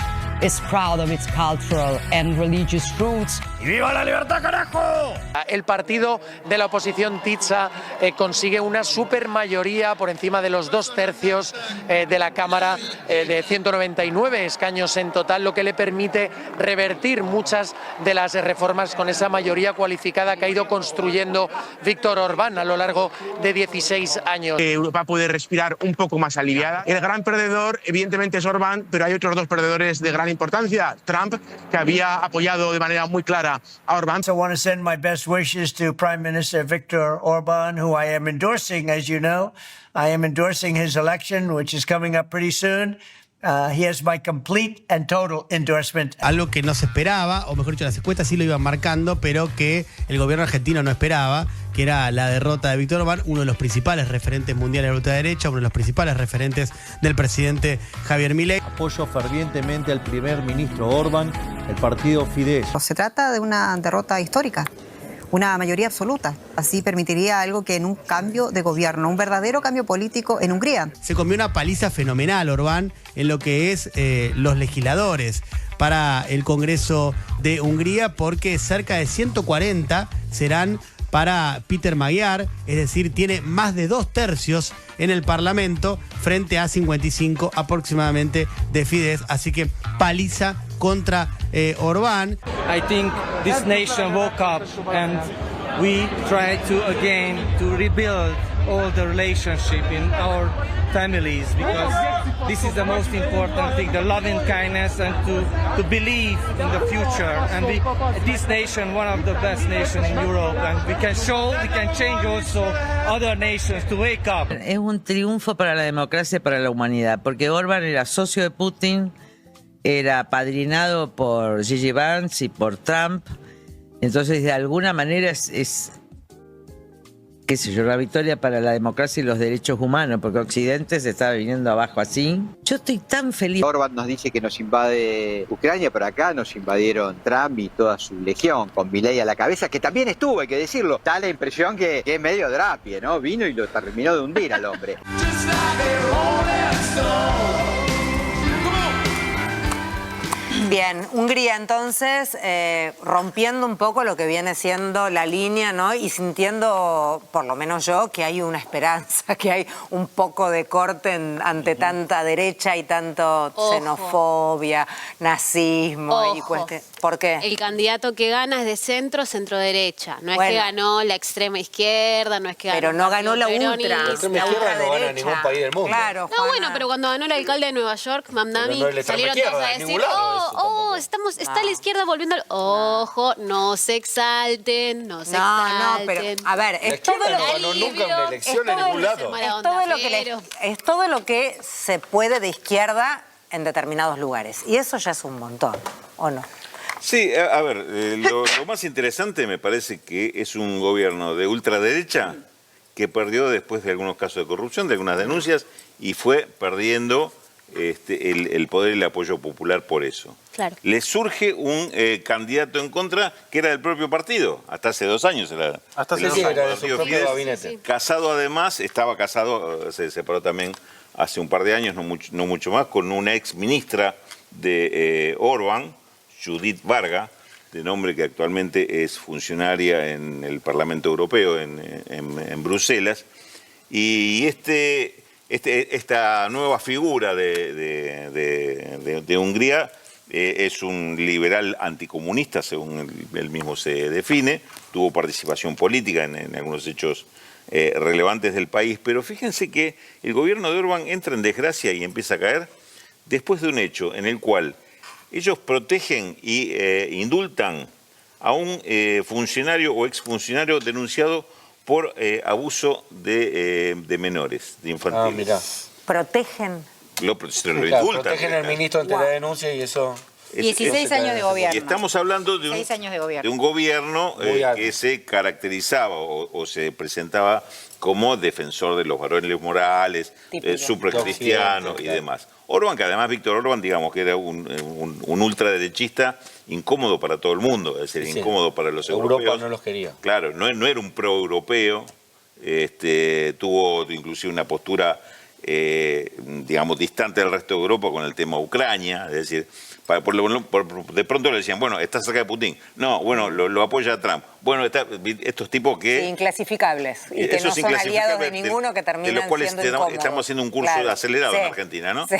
[SPEAKER 18] is proud of its cultural and religious roots.
[SPEAKER 6] ¡Y viva la libertad, carajo!
[SPEAKER 19] El partido de la oposición Tisza consigue una supermayoría por encima de los 2/3 de la Cámara, de 199 escaños en total, lo que le permite revertir muchas de las reformas con esa mayoría cualificada que ha ido construyendo Víctor Orbán a lo largo de 16 años.
[SPEAKER 15] Europa puede respirar un poco más aliviada. El gran perdedor, evidentemente, es Orbán, pero hay otros dos perdedores de gran importancia. Trump, que había apoyado de manera muy clara a Orbán.
[SPEAKER 20] I want to send my best wishes to Prime Minister Viktor Orbán, who I am endorsing, as you know. I am endorsing his election, which is coming up pretty soon. He has my complete and total endorsement.
[SPEAKER 5] Algo que no se esperaba, o mejor dicho, las encuestas sí lo iban marcando, pero que el gobierno argentino no esperaba, que era la derrota de Víctor Orbán, uno de los principales referentes mundiales de la ultraderecha, uno de los principales referentes del presidente Javier Milei.
[SPEAKER 31] Apoyo fervientemente al primer ministro Orbán, el partido Fidesz.
[SPEAKER 12] Se trata de una derrota histórica, una mayoría absoluta. Así permitiría algo que en un cambio de gobierno, un verdadero cambio político en Hungría.
[SPEAKER 5] Se comió una paliza fenomenal Orbán en lo que es los legisladores para el Congreso de Hungría, porque cerca de 140 serán para Péter Magyar, es decir, tiene más de 2/3 en el Parlamento frente a 55 aproximadamente de Fidesz, así que paliza contra Orbán.
[SPEAKER 21] I think this nation woke up and we try to again to rebuild all the relationship in our families, because this is the most important thing, the love and kindness, and to believe in the future. And this nation, one of the best nations in Europe, and we can change also other nations to wake up.
[SPEAKER 22] Es un triunfo para la democracia y para la humanidad, porque Orbán era socio de Putin, era padrinado por Gigi Vance y por Trump. Entonces, de alguna manera es qué sé yo, la victoria para la democracia y los derechos humanos, porque Occidente se está viniendo abajo así. Yo estoy tan feliz.
[SPEAKER 23] Orbán nos dice que nos invade Ucrania, pero acá nos invadieron Trump y toda su legión, con Milei a la cabeza, que también estuvo, hay que decirlo. Da la impresión que es medio drapie, ¿no? Vino y lo terminó de hundir al hombre.
[SPEAKER 2] Bien, Hungría entonces rompiendo un poco lo que viene siendo la línea, ¿no? Y sintiendo, por lo menos yo, que hay una esperanza, que hay un poco de corte ante tanta derecha y tanto xenofobia, nazismo y cuestión. ¿Por qué?
[SPEAKER 9] El candidato que gana es de centro-derecha. No es que ganó la extrema izquierda, no es que ganó.
[SPEAKER 2] Pero no ganó la ultra.
[SPEAKER 7] La extrema izquierda no gana en ningún país del mundo.
[SPEAKER 2] Claro,
[SPEAKER 9] no, bueno, pero cuando ganó el alcalde de Nueva York, Mamdani, salieron todos a decir, está la izquierda volviendo al... Ojo, no se exalten, no se exalten.
[SPEAKER 2] No, pero, a ver, es todo lo que...
[SPEAKER 7] No ganó nunca una elección en ningún lado.
[SPEAKER 2] Es todo lo que se puede de izquierda en determinados lugares. Y eso ya es un montón, ¿o no?
[SPEAKER 24] Sí, a ver, lo más interesante me parece que es un gobierno de ultraderecha que perdió después de algunos casos de corrupción, de algunas denuncias, y fue perdiendo el poder y el apoyo popular por eso.
[SPEAKER 9] Claro.
[SPEAKER 24] Le surge un candidato en contra que era del propio partido, hasta hace 2 años era.
[SPEAKER 7] Hasta hace 2 años. Era de su propio gabinete.
[SPEAKER 24] Casado además, estaba casado, se separó también hace un par de años, no mucho más, con una ex ministra de Orbán, Judith Varga, de nombre que actualmente es funcionaria en el Parlamento Europeo en Bruselas. Y esta nueva figura de Hungría es un liberal anticomunista, según él mismo se define. Tuvo participación política en algunos hechos relevantes del país, pero fíjense que el gobierno de Orbán entra en desgracia y empieza a caer después de un hecho en el cual ellos protegen e indultan a un funcionario o exfuncionario denunciado por abuso de menores, de infantiles.
[SPEAKER 2] Mirá. Protegen.
[SPEAKER 24] Lo indultan.
[SPEAKER 7] Protegen al ministro ante la denuncia y eso...
[SPEAKER 12] 16 años de gobierno.
[SPEAKER 24] Y estamos hablando de un gobierno que se caracterizaba o se presentaba como defensor de los valores morales, supracristiano y demás. Orbán, que además Víctor Orbán, digamos que era un ultraderechista incómodo para todo el mundo, es decir, incómodo para los europeos.
[SPEAKER 7] Europa no los quería.
[SPEAKER 24] Claro, no era un pro-europeo, tuvo inclusive una postura, digamos, distante del resto de Europa con el tema Ucrania, es decir, de pronto le decían, bueno, está cerca de Putin. No, bueno, lo apoya Trump. Bueno, estos tipos que...
[SPEAKER 2] Sí, inclasificables. Y que no son aliados de ninguno, que terminan
[SPEAKER 24] de los cuales
[SPEAKER 2] siendo incómodos.
[SPEAKER 24] Estamos haciendo un curso acelerado en Argentina, ¿no?
[SPEAKER 2] Sí,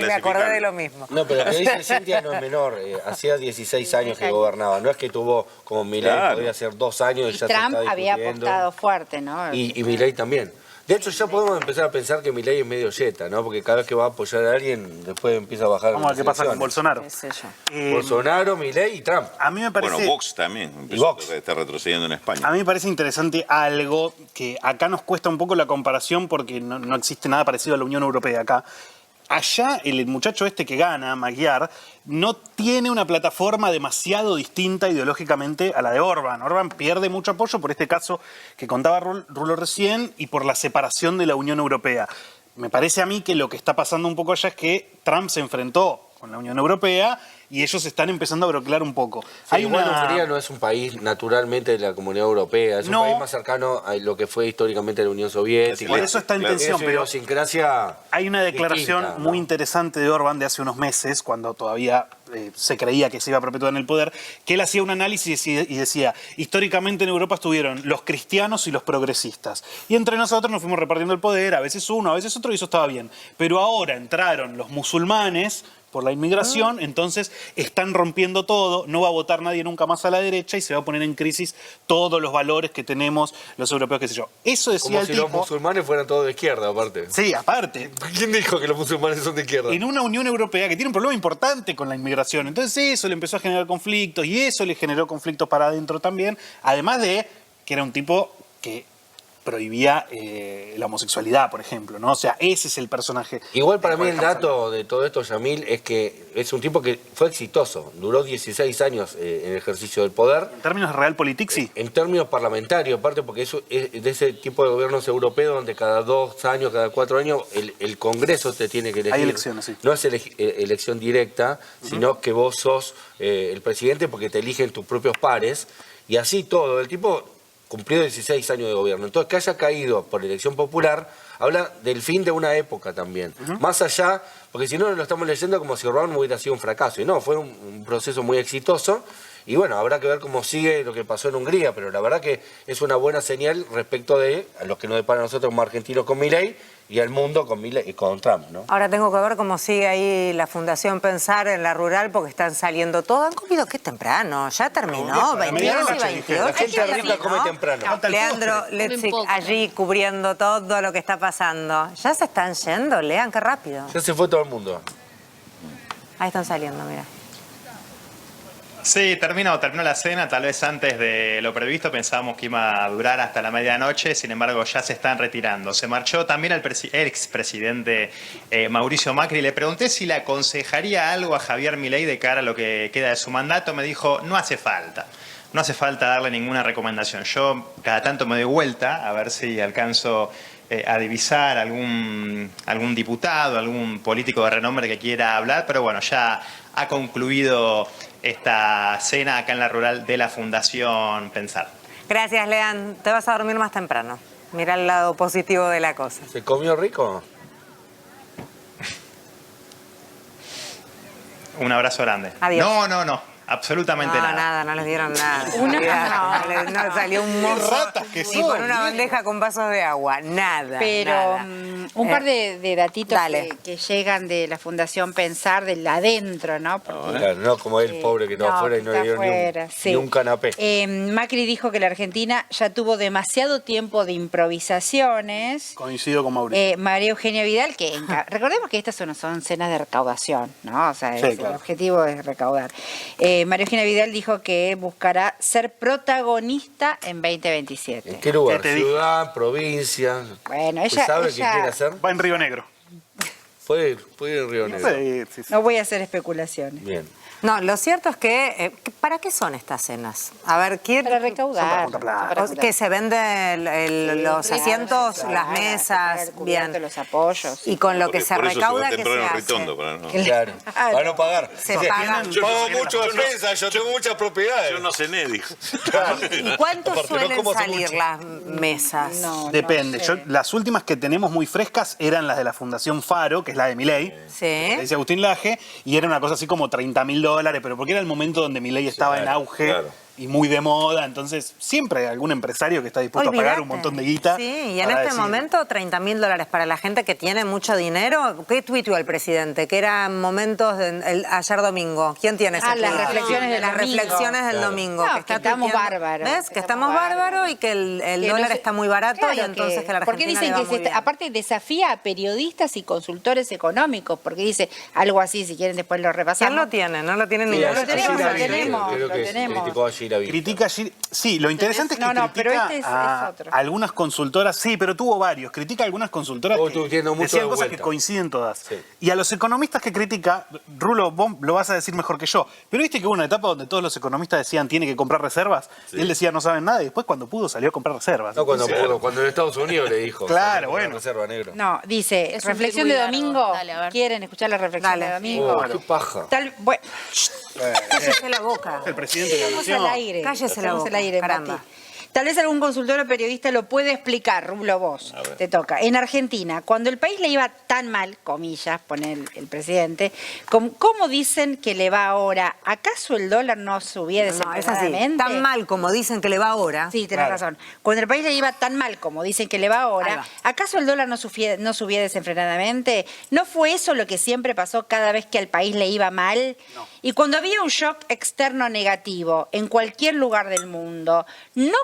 [SPEAKER 2] me acordé de lo mismo.
[SPEAKER 7] No, pero lo que dice Cintia no es menor. Hacía 16 años que gobernaba. No es que tuvo, como Milei, podía hacer 2 años y ya
[SPEAKER 12] Trump
[SPEAKER 7] se está
[SPEAKER 12] había apostado fuerte, ¿no?
[SPEAKER 7] Y Milei también. De hecho, ya podemos empezar a pensar que Milei es medio yeta, ¿no? Porque cada vez que va a apoyar a alguien, después empieza a bajar.
[SPEAKER 1] Vamos a ver qué pasa con Bolsonaro.
[SPEAKER 7] Bolsonaro, Milei y Trump.
[SPEAKER 1] A mí me parece...
[SPEAKER 24] Bueno, Vox también está retrocediendo en España.
[SPEAKER 1] A mí me parece interesante algo que acá nos cuesta un poco la comparación porque no existe nada parecido a la Unión Europea acá. Allá el muchacho este que gana, Magyar, no tiene una plataforma demasiado distinta ideológicamente a la de Orbán. Orbán pierde mucho apoyo por este caso que contaba Rulo recién y por la separación de la Unión Europea. Me parece a mí que lo que está pasando un poco allá es que Trump se enfrentó con la Unión Europea y ellos están empezando a broclar un poco.
[SPEAKER 7] Sí, Hungría no es un país naturalmente de la Comunidad Europea, es un país más cercano a lo que fue históricamente la Unión Soviética.
[SPEAKER 1] Por eso está en tensión, pero
[SPEAKER 7] hay
[SPEAKER 1] una declaración muy interesante de Orbán de hace unos meses, cuando todavía se creía que se iba a perpetuar en el poder, que él hacía un análisis y decía, históricamente en Europa estuvieron los cristianos y los progresistas. Y entre nosotros nos fuimos repartiendo el poder, a veces uno, a veces otro, y eso estaba bien. Pero ahora entraron los musulmanes por la inmigración, entonces están rompiendo todo, no va a votar nadie nunca más a la derecha y se va a poner en crisis todos los valores que tenemos los europeos, qué sé yo. Eso decía
[SPEAKER 7] como
[SPEAKER 1] el
[SPEAKER 7] si
[SPEAKER 1] tipo...
[SPEAKER 7] los musulmanes fueran todos de izquierda, aparte.
[SPEAKER 1] Sí, aparte.
[SPEAKER 7] ¿Quién dijo que los musulmanes son de izquierda?
[SPEAKER 1] En una Unión Europea que tiene un problema importante con la inmigración. Entonces eso le empezó a generar conflictos y eso le generó conflictos para adentro también, además de que era un tipo que prohibía la homosexualidad, por ejemplo, ¿no? O sea, ese es el personaje.
[SPEAKER 7] Igual para mí el dato de todo esto, Yamil, es que es un tipo que fue exitoso. Duró 16 años en el ejercicio del poder.
[SPEAKER 1] ¿En términos de realpolitik, sí?
[SPEAKER 7] En términos parlamentarios, aparte porque eso es de ese tipo de gobiernos europeos donde cada 2 años, cada 4 años, el Congreso te tiene que elegir.
[SPEAKER 1] Hay elecciones, sí.
[SPEAKER 7] No es elección directa, sino que vos sos el presidente porque te eligen tus propios pares. Y así todo. El tipo cumplió 16 años de gobierno. Entonces, que haya caído por elección popular, habla del fin de una época también. Más allá, porque si no lo estamos leyendo como si Orbán hubiera sido un fracaso. Y no, fue un proceso muy exitoso. Y bueno, habrá que ver cómo sigue lo que pasó en Hungría, pero la verdad que es una buena señal respecto de a los que nos depara a nosotros como argentinos con Milei y al mundo con Milei y con Trump, ¿no?
[SPEAKER 2] Ahora tengo que ver cómo sigue ahí la Fundación Pensar en la Rural, porque están saliendo todos. Han comido qué temprano, ya terminó, 21 y 28.
[SPEAKER 7] La gente rica come temprano.
[SPEAKER 2] Leandro Letzig allí cubriendo todo lo que está pasando. Ya se están yendo, Lean, qué rápido.
[SPEAKER 7] Ya se fue todo el mundo.
[SPEAKER 2] Ahí están saliendo, mira.
[SPEAKER 3] Sí, terminó la cena, tal vez antes de lo previsto. Pensábamos que iba a durar hasta la medianoche, sin embargo ya se están retirando. Se marchó también el expresidente Mauricio Macri. Le pregunté si le aconsejaría algo a Javier Milei de cara a lo que queda de su mandato. Me dijo, no hace falta. No hace falta darle ninguna recomendación. Yo cada tanto me doy vuelta a ver si alcanzo a divisar algún diputado, algún político de renombre que quiera hablar, pero bueno, ya ha concluido esta cena acá en la rural de la Fundación Pensar.
[SPEAKER 2] Gracias, Lean. Te vas a dormir más temprano. Mira el lado positivo de la cosa.
[SPEAKER 7] ¿Se comió rico?
[SPEAKER 3] Un abrazo grande.
[SPEAKER 2] Adiós.
[SPEAKER 3] No. Absolutamente nada.
[SPEAKER 2] No les dieron nada.
[SPEAKER 4] Una-
[SPEAKER 2] No, salió un mozo
[SPEAKER 1] ratas que
[SPEAKER 2] y
[SPEAKER 1] son,
[SPEAKER 2] con una bandeja con vasos de agua. Nada.
[SPEAKER 4] Pero
[SPEAKER 2] nada.
[SPEAKER 4] un par de datitos
[SPEAKER 2] dale.
[SPEAKER 4] que llegan de la Fundación Pensar, del adentro, ¿no? Porque,
[SPEAKER 7] Claro, no como el pobre que estaba afuera y no le dieron ni un canapé.
[SPEAKER 4] Macri dijo que la Argentina ya tuvo demasiado tiempo de improvisaciones.
[SPEAKER 1] Coincido con Mauricio.
[SPEAKER 4] María Eugenia Vidal, recordemos que estas son cenas de recaudación, ¿no? O sea,
[SPEAKER 1] Sí, claro.
[SPEAKER 4] el objetivo es recaudar. María Eugenia Vidal dijo que buscará ser protagonista en 2027.
[SPEAKER 7] ¿En qué lugar?
[SPEAKER 1] ¿Qué te dije?
[SPEAKER 7] ¿Ciudad? ¿Provincia?
[SPEAKER 4] Bueno,
[SPEAKER 7] ¿Usted
[SPEAKER 4] ella...
[SPEAKER 7] sabe qué
[SPEAKER 4] ella-
[SPEAKER 7] quiere hacer?
[SPEAKER 1] Va en Río Negro.
[SPEAKER 7] Puede ir en Río Negro.
[SPEAKER 1] Sí.
[SPEAKER 4] No voy a hacer especulaciones.
[SPEAKER 7] Bien.
[SPEAKER 2] No, lo cierto es que, ¿para qué son estas cenas? A ver, ¿quién?
[SPEAKER 4] Para recaudar.
[SPEAKER 2] Que se venden los asientos, las mesas, bien.
[SPEAKER 4] Los apoyos.
[SPEAKER 2] Y con lo que se
[SPEAKER 24] Por eso
[SPEAKER 2] recauda,
[SPEAKER 24] va
[SPEAKER 2] ¿qué
[SPEAKER 24] temprano
[SPEAKER 2] se
[SPEAKER 24] en
[SPEAKER 2] hace?
[SPEAKER 24] Ritondo, para no.
[SPEAKER 7] Claro. Para no pagar.
[SPEAKER 2] Se pagan.
[SPEAKER 24] Yo
[SPEAKER 7] Pago
[SPEAKER 24] no sé
[SPEAKER 7] mucho
[SPEAKER 24] nada.
[SPEAKER 7] defensa, yo tengo muchas propiedades.
[SPEAKER 24] Yo no cené, dijo.
[SPEAKER 2] ¿Y cuánto
[SPEAKER 7] Aparte, no
[SPEAKER 2] suelen
[SPEAKER 7] como hace
[SPEAKER 2] salir
[SPEAKER 7] mucho.
[SPEAKER 2] las mesas?
[SPEAKER 1] Depende.
[SPEAKER 4] no sé.
[SPEAKER 1] Las últimas que tenemos muy frescas eran las de la Fundación Faro, que es la de Milei.
[SPEAKER 2] Sí.
[SPEAKER 1] Decía Agustín Laje, y era una cosa así como $30.000, pero porque era el momento donde Milei estaba en auge y muy de moda, entonces siempre hay algún empresario que está dispuesto a pagar un montón de guita.
[SPEAKER 2] Sí, y en
[SPEAKER 1] para
[SPEAKER 2] este
[SPEAKER 1] decir,
[SPEAKER 2] momento $30.000 para la gente que tiene mucho dinero. ¿Qué tuiteó el presidente? Que eran momentos ayer domingo. ¿Quién tiene ese
[SPEAKER 4] las
[SPEAKER 2] tuit?
[SPEAKER 4] reflexiones del
[SPEAKER 2] Las
[SPEAKER 4] domingo.
[SPEAKER 2] reflexiones del
[SPEAKER 4] Claro.
[SPEAKER 2] domingo.
[SPEAKER 4] No,
[SPEAKER 2] que está
[SPEAKER 4] que estamos
[SPEAKER 2] tuiteando.
[SPEAKER 4] bárbaros.
[SPEAKER 2] ¿Ves? Que estamos bárbaros y que el
[SPEAKER 4] Que no
[SPEAKER 2] dólar
[SPEAKER 4] se-
[SPEAKER 2] está muy barato y
[SPEAKER 4] Claro,
[SPEAKER 2] entonces que la
[SPEAKER 4] porque
[SPEAKER 2] Argentina
[SPEAKER 4] dicen
[SPEAKER 2] le va
[SPEAKER 4] que
[SPEAKER 2] muy bien.
[SPEAKER 4] aparte desafía a periodistas y consultores económicos, porque dice algo así, si quieren después lo repasamos.
[SPEAKER 2] ¿Quién lo tiene? No lo tienen
[SPEAKER 7] Sí,
[SPEAKER 2] ni
[SPEAKER 4] lo tenemos,
[SPEAKER 7] Gila
[SPEAKER 4] lo
[SPEAKER 7] Virgen,
[SPEAKER 4] tenemos,
[SPEAKER 7] creo
[SPEAKER 4] lo
[SPEAKER 7] que
[SPEAKER 4] tenemos.
[SPEAKER 7] criticó a Gila Virgen.
[SPEAKER 1] Critica allí. Sí, lo interesante es que
[SPEAKER 4] No, pero
[SPEAKER 1] critica
[SPEAKER 4] este es
[SPEAKER 1] a
[SPEAKER 4] otro.
[SPEAKER 1] algunas consultoras, sí, pero tuvo varios. Critica a algunas consultoras
[SPEAKER 7] Vos
[SPEAKER 1] que
[SPEAKER 7] estuviste viendo mucho
[SPEAKER 1] decían
[SPEAKER 7] de
[SPEAKER 1] cosas
[SPEAKER 7] vuelta.
[SPEAKER 1] que coinciden todas.
[SPEAKER 7] Sí.
[SPEAKER 1] Y a los economistas que critica, Rulo, vos lo vas a decir mejor que yo, pero viste que hubo una etapa donde todos los economistas decían tiene que comprar reservas, y él decía no saben nada, y después cuando pudo salió a comprar reservas.
[SPEAKER 7] No, cuando
[SPEAKER 1] Entonces,
[SPEAKER 7] en Estados Unidos le dijo.
[SPEAKER 1] Claro,
[SPEAKER 7] salió con
[SPEAKER 1] bueno.
[SPEAKER 7] la Reserva negro.
[SPEAKER 4] No, dice,
[SPEAKER 9] Es un
[SPEAKER 4] reflexión
[SPEAKER 9] tuit
[SPEAKER 4] de
[SPEAKER 9] muy largo.
[SPEAKER 4] domingo.
[SPEAKER 9] Dale, a ver.
[SPEAKER 4] ¿Quieren escuchar la reflexión
[SPEAKER 2] Dale.
[SPEAKER 4] de domingo?
[SPEAKER 7] Qué paja.
[SPEAKER 4] Bueno,
[SPEAKER 2] Cállese la boca.
[SPEAKER 1] El presidente de la
[SPEAKER 4] estamos
[SPEAKER 1] Nación.
[SPEAKER 4] al aire.
[SPEAKER 2] Cállese la
[SPEAKER 4] Estamos
[SPEAKER 2] boca,
[SPEAKER 4] al aire,
[SPEAKER 2] caramba.
[SPEAKER 4] Mati. Tal vez algún consultor o periodista lo puede explicar, Rulo, vos. Te toca. En Argentina, cuando el país le iba tan mal, comillas, pone el presidente, ¿cómo dicen que le va ahora? ¿Acaso el dólar no subía
[SPEAKER 2] No, es así.
[SPEAKER 4] desenfrenadamente?
[SPEAKER 2] Tan mal como dicen que le va ahora.
[SPEAKER 4] Sí, tenés razón. Cuando el país le iba tan mal como dicen que le va
[SPEAKER 2] Ahí
[SPEAKER 4] ahora,
[SPEAKER 2] va.
[SPEAKER 4] ¿acaso el dólar no subía desenfrenadamente? ¿No fue eso lo que siempre pasó cada vez que al país le iba mal? No. Y cuando había un shock externo negativo en cualquier lugar del mundo, ¿no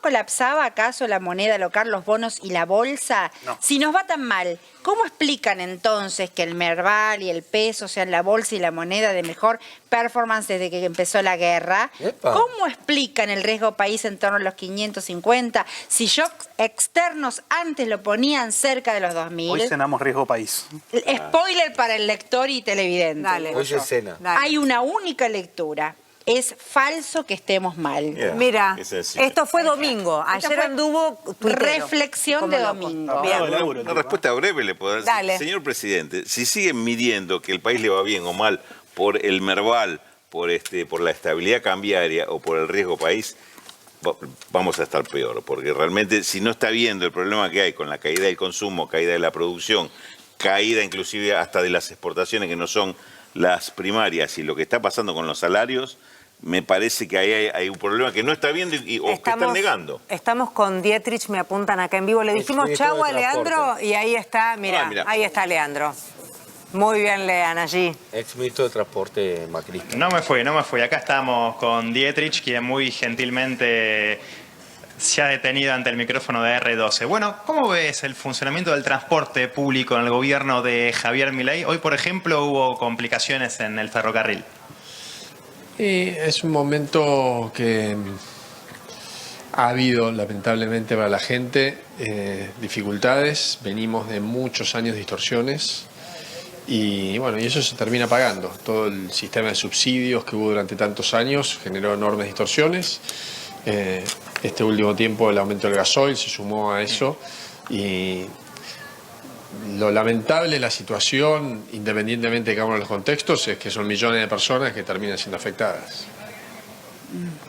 [SPEAKER 4] colapsaba acaso la moneda local, los bonos y la bolsa?
[SPEAKER 1] No.
[SPEAKER 4] Si nos va tan mal, ¿cómo explican entonces que el Merval y el peso sean la bolsa y la moneda de mejor performance desde que empezó la guerra?
[SPEAKER 7] Epa.
[SPEAKER 4] ¿Cómo explican el riesgo país en torno a los 550 si shocks externos antes lo ponían cerca de los 2000?
[SPEAKER 1] Hoy cenamos riesgo país.
[SPEAKER 4] Spoiler para el lector y televidente.
[SPEAKER 2] Dale.
[SPEAKER 7] Hoy se cena.
[SPEAKER 2] Dale.
[SPEAKER 4] Hay una única lectura. Es falso que estemos mal.
[SPEAKER 24] Yeah.
[SPEAKER 2] Mira,
[SPEAKER 24] Es así.
[SPEAKER 2] esto fue domingo.
[SPEAKER 4] Esto
[SPEAKER 2] Ayer
[SPEAKER 4] fue
[SPEAKER 2] anduvo tuitero.
[SPEAKER 4] reflexión
[SPEAKER 2] Como
[SPEAKER 4] de
[SPEAKER 2] loco.
[SPEAKER 4] domingo.
[SPEAKER 2] Bien.
[SPEAKER 24] Una respuesta breve le puedo dar.
[SPEAKER 2] Dale.
[SPEAKER 24] Señor presidente, si siguen midiendo que el país le va bien o mal por el Merval, por la estabilidad cambiaria o por el riesgo país, vamos a estar peor. Porque realmente si no está viendo el problema que hay con la caída del consumo, caída de la producción, caída inclusive hasta de las exportaciones que no son las primarias y lo que está pasando con los salarios, me parece que ahí hay un problema que no está viendo o que están negando.
[SPEAKER 2] Estamos con Dietrich, me apuntan acá en vivo. Le dijimos
[SPEAKER 7] Exministro
[SPEAKER 2] chau
[SPEAKER 7] de
[SPEAKER 2] a Leandro
[SPEAKER 7] Transporte.
[SPEAKER 2] y ahí está, mira,
[SPEAKER 24] Mirá.
[SPEAKER 2] ahí está Leandro. Muy bien, Lean, allí.
[SPEAKER 7] Ex ministro de Transporte macrista.
[SPEAKER 3] No me fui. Acá estamos con Dietrich, quien muy gentilmente se ha detenido ante el micrófono de R12. Bueno, ¿cómo ves el funcionamiento del transporte público en el gobierno de Javier Milei? Hoy, por ejemplo, hubo complicaciones en el ferrocarril.
[SPEAKER 8] Y es un momento que ha habido, lamentablemente para la gente, dificultades. Venimos de muchos años de distorsiones y bueno, y eso se termina pagando. Todo el sistema de subsidios que hubo durante tantos años generó enormes distorsiones. Este último tiempo el aumento del gasoil se sumó a eso Y lo lamentable de la situación, independientemente de cada uno de los contextos, es que son millones de personas que terminan siendo afectadas.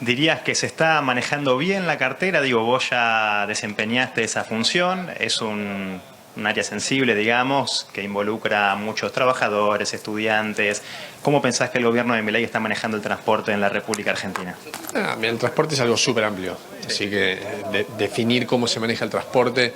[SPEAKER 3] ¿Dirías que se está manejando bien la cartera? Digo, vos ya desempeñaste esa función, es un área sensible, digamos, que involucra a muchos trabajadores, estudiantes. ¿Cómo pensás que el gobierno de Milei está manejando el transporte en la República Argentina?
[SPEAKER 8] El transporte es algo súper amplio, así que definir cómo se maneja el transporte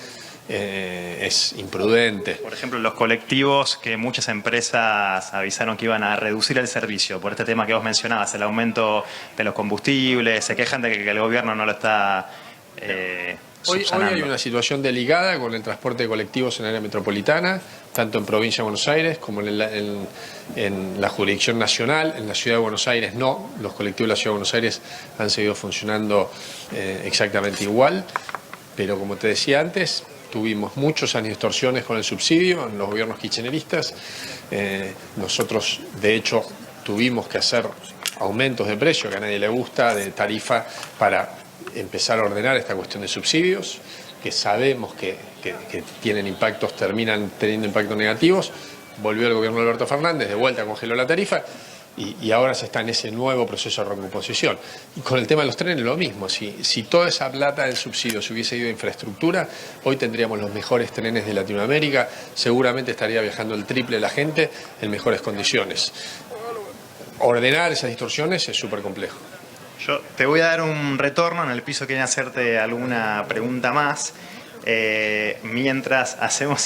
[SPEAKER 8] es imprudente.
[SPEAKER 3] Por ejemplo, los colectivos que muchas empresas avisaron que iban a reducir el servicio por este tema que vos mencionabas, el aumento de los combustibles, se quejan de que el gobierno no lo está
[SPEAKER 8] Hoy hay una situación delicada con el transporte de colectivos en el área metropolitana, tanto en provincia de Buenos Aires como en la jurisdicción nacional. En la ciudad de Buenos Aires no, los colectivos de la ciudad de Buenos Aires han seguido funcionando exactamente igual, pero como te decía antes, tuvimos muchos años de distorsiones con el subsidio en los gobiernos kirchneristas. Nosotros, de hecho, tuvimos que hacer aumentos de precio que a nadie le gusta, de tarifa, para empezar a ordenar esta cuestión de subsidios, que sabemos que tienen impactos, terminan teniendo impactos negativos. Volvió el gobierno de Alberto Fernández, de vuelta congeló la tarifa, y ahora se está en ese nuevo proceso de recomposición. Y con el tema de los trenes lo mismo. Si toda esa plata del subsidio se hubiese ido a infraestructura, hoy tendríamos los mejores trenes de Latinoamérica, seguramente estaría viajando el triple de la gente en mejores condiciones. Ordenar esas distorsiones es súper complejo.
[SPEAKER 3] Yo te voy a dar un retorno, en el piso quería hacerte alguna pregunta más. Mientras hacemos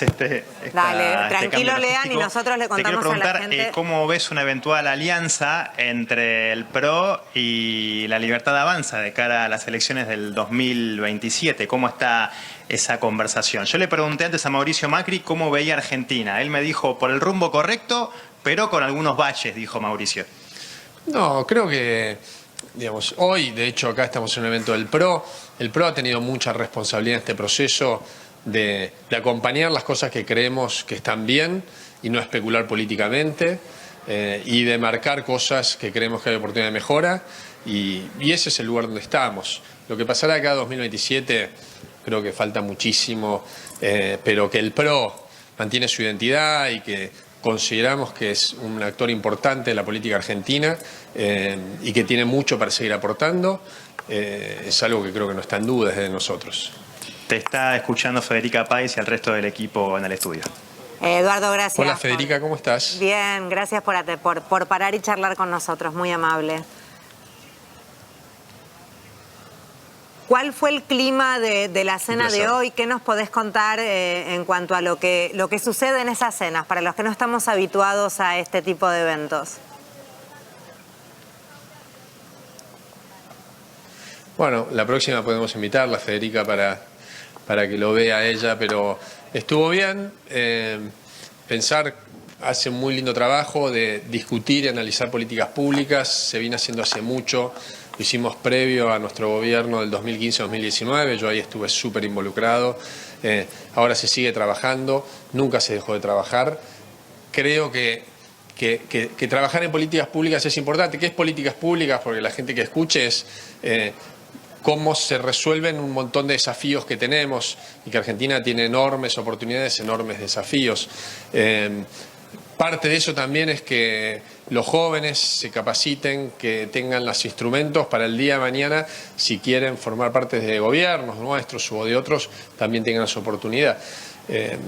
[SPEAKER 2] Dale, tranquilo, Lean, y nosotros le contamos
[SPEAKER 3] a la gente. Te quiero
[SPEAKER 2] preguntar
[SPEAKER 3] cómo ves una eventual alianza entre el PRO y la Libertad Avanza de cara a las elecciones del 2027. ¿Cómo está esa conversación? Yo le pregunté antes a Mauricio Macri cómo veía Argentina. Él me dijo, por el rumbo correcto, pero con algunos baches, dijo Mauricio.
[SPEAKER 8] No, creo que, digamos, hoy, de hecho, acá estamos en un evento del PRO. El PRO ha tenido mucha responsabilidad en este proceso de acompañar las cosas que creemos que están bien y no especular políticamente, y de marcar cosas que creemos que hay oportunidad de mejora, y ese es el lugar donde estamos. Lo que pasará acá en 2027 creo que falta muchísimo, pero que el PRO mantiene su identidad y que consideramos que es un actor importante de la política argentina, y que tiene mucho para seguir aportando, es algo que creo que no está en duda desde nosotros.
[SPEAKER 3] Te está escuchando Federica País y el resto del equipo en el estudio.
[SPEAKER 2] Eduardo, gracias.
[SPEAKER 8] Hola Federica, ¿cómo estás?
[SPEAKER 2] Bien, gracias por parar y charlar con nosotros, muy amable. ¿Cuál fue el clima de la cena de hoy? ¿Qué nos podés contar en cuanto a lo que sucede en esas cenas, para los que no estamos habituados a este tipo de eventos?
[SPEAKER 8] Bueno, la próxima podemos invitarla, Federica, para que lo vea ella, pero estuvo bien. Pensar hace un muy lindo trabajo de discutir y analizar políticas públicas, se viene haciendo hace mucho. Lo hicimos previo a nuestro gobierno del 2015-2019, yo ahí estuve súper involucrado. Ahora se sigue trabajando, nunca se dejó de trabajar. Creo que trabajar en políticas públicas es importante. ¿Qué es políticas públicas? Porque la gente que escuche es cómo se resuelven un montón de desafíos que tenemos, y que Argentina tiene enormes oportunidades, enormes desafíos. Parte de eso también es que los jóvenes se capaciten, que tengan los instrumentos para el día de mañana, si quieren formar parte de gobiernos nuestros o de otros, también tengan esa oportunidad.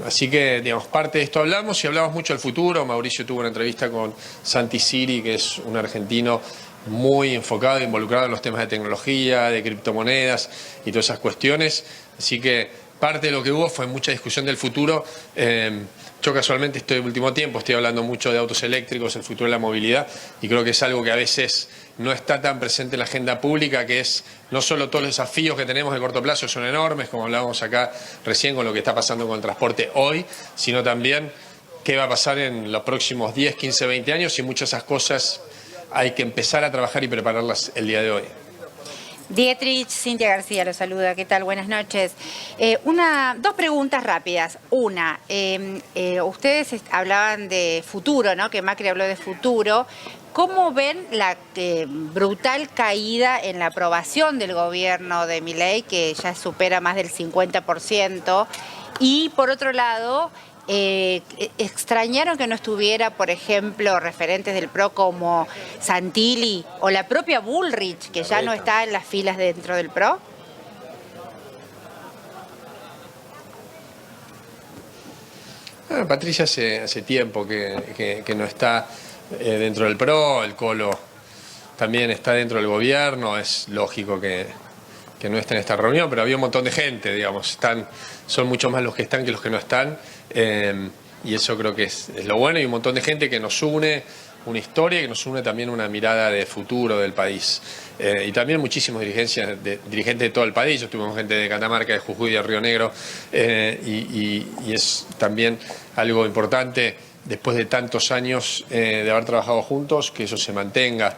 [SPEAKER 8] Así que, digamos, parte de esto hablamos, y hablamos mucho del futuro. Mauricio tuvo una entrevista con Santi Siri, que es un argentino muy enfocado e involucrado en los temas de tecnología, de criptomonedas y todas esas cuestiones. Así que parte de lo que hubo fue mucha discusión del futuro. Yo casualmente el último tiempo estoy hablando mucho de autos eléctricos, el futuro de la movilidad, y creo que es algo que a veces no está tan presente en la agenda pública, que es no solo todos los desafíos que tenemos de corto plazo son enormes, como hablábamos acá recién con lo que está pasando con el transporte hoy, sino también qué va a pasar en los próximos 10, 15, 20 años, y muchas de esas cosas hay que empezar a trabajar y prepararlas el día de hoy.
[SPEAKER 4] Dietrich, Cintia García lo saluda. ¿Qué tal? Buenas noches. Dos preguntas rápidas. Una, ustedes hablaban de futuro, ¿no? Que Macri habló de futuro. ¿Cómo ven la brutal caída en la aprobación del gobierno de Milei, que ya supera más del 50%? Y por otro lado, extrañaron que no estuviera, por ejemplo, referentes del PRO como Santilli o la propia Bullrich, que ya no está en las filas dentro del PRO.
[SPEAKER 8] Patricia hace tiempo que no está dentro del PRO, el Colo también está dentro del gobierno, es lógico que no esté en esta reunión, pero había un montón de gente, digamos, son mucho más los que están que los que no están, y eso creo que es lo bueno, y un montón de gente que nos une una historia, que nos une también una mirada de futuro del país. Y también muchísimos dirigentes de todo el país. Yo tuvimos gente de Catamarca, de Jujuy, de Río Negro, y es también algo importante, después de tantos años de haber trabajado juntos, que eso se mantenga.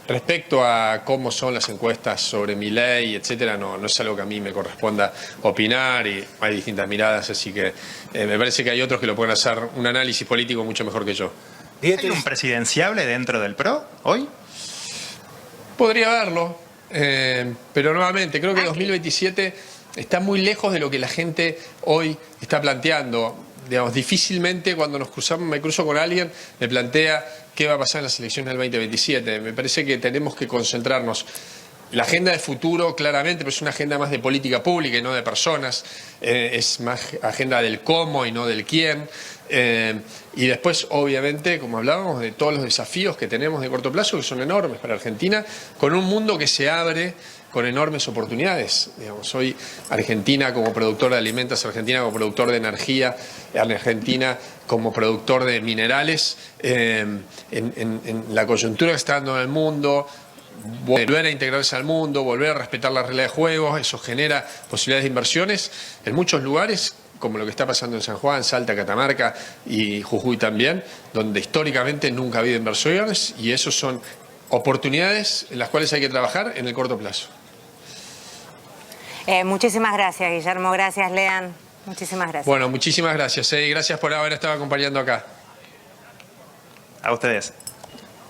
[SPEAKER 8] Respecto a cómo son las encuestas sobre Milei, etcétera, no es algo que a mí me corresponda opinar, y hay distintas miradas, así que me parece que hay otros que lo pueden hacer un análisis político mucho mejor que yo.
[SPEAKER 3] ¿Hay un presidenciable dentro del PRO hoy?
[SPEAKER 8] Podría haberlo, pero nuevamente creo que 2027 está muy lejos de lo que la gente hoy está planteando. Digamos, difícilmente cuando me cruzo con alguien, me plantea qué va a pasar en las elecciones del 2027. Me parece que tenemos que concentrarnos. La agenda de futuro, claramente, pero es una agenda más de política pública y no de personas. Es más agenda del cómo y no del quién. Y después, obviamente, como hablábamos, de todos los desafíos que tenemos de corto plazo, que son enormes para Argentina, con un mundo que se abre con enormes oportunidades. Digamos, hoy Argentina como productor de alimentos, Argentina como productor de energía, Argentina como productor de minerales, en la coyuntura que está dando en el mundo, volver a integrarse al mundo, volver a respetar las reglas de juego, eso genera posibilidades de inversiones en muchos lugares, como lo que está pasando en San Juan, Salta, Catamarca y Jujuy también, donde históricamente nunca ha habido inversiones, y eso son oportunidades en las cuales hay que trabajar en el corto plazo.
[SPEAKER 2] Muchísimas gracias, Guillermo. Gracias, Lean. Muchísimas gracias.
[SPEAKER 8] Bueno, muchísimas gracias. Gracias por haber estado acompañando acá.
[SPEAKER 3] A ustedes.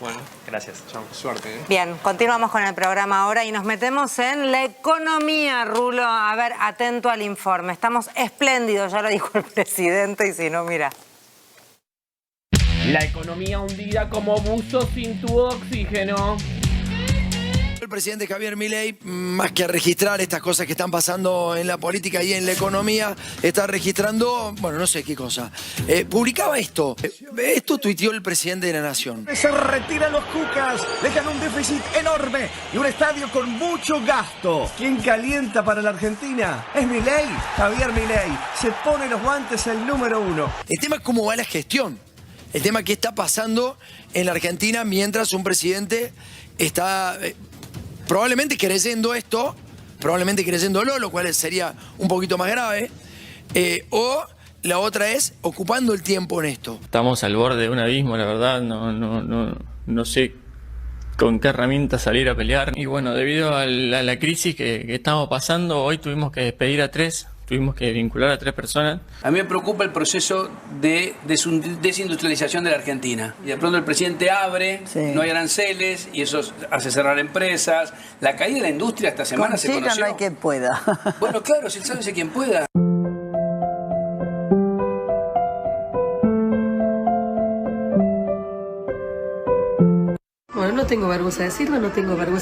[SPEAKER 8] Bueno,
[SPEAKER 3] gracias.
[SPEAKER 8] Chao, suerte.
[SPEAKER 2] Bien, continuamos con el programa ahora y nos metemos en la economía, Rulo. A ver, atento al informe. Estamos espléndidos, ya lo dijo el presidente, y si no, mira.
[SPEAKER 10] La economía hundida como buzo sin tu oxígeno.
[SPEAKER 11] El presidente Javier Milei, más que registrar estas cosas que están pasando en la política y en la economía, está registrando, bueno, no sé qué cosa. Publicaba esto. Esto tuiteó el presidente de la Nación.
[SPEAKER 13] Se retiran los Cucas, dejan un déficit enorme y un estadio con mucho gasto. ¿Quién calienta para la Argentina? Es Milei, Javier Milei. Se pone los guantes el número 1.
[SPEAKER 11] El tema es cómo va la gestión. El tema es qué está pasando en la Argentina mientras un presidente está probablemente creyendo esto, probablemente creyéndolo, lo cual sería un poquito más grave, o la otra es ocupando el tiempo en esto.
[SPEAKER 14] Estamos al borde de un abismo, la verdad, no sé con qué herramientas salir a pelear. Y bueno, debido a la crisis que estamos pasando, hoy tuvimos que despedir a 3. Tuvimos que vincular a 3 personas.
[SPEAKER 17] A mí me preocupa el proceso de desindustrialización de la Argentina. Y de pronto el presidente abre, no hay aranceles, y eso hace cerrar empresas. La caída de la industria esta semana se conoció.
[SPEAKER 25] No hay quien pueda.
[SPEAKER 17] Bueno, claro, si él sabe quien pueda.
[SPEAKER 26] Bueno, no tengo vergüenza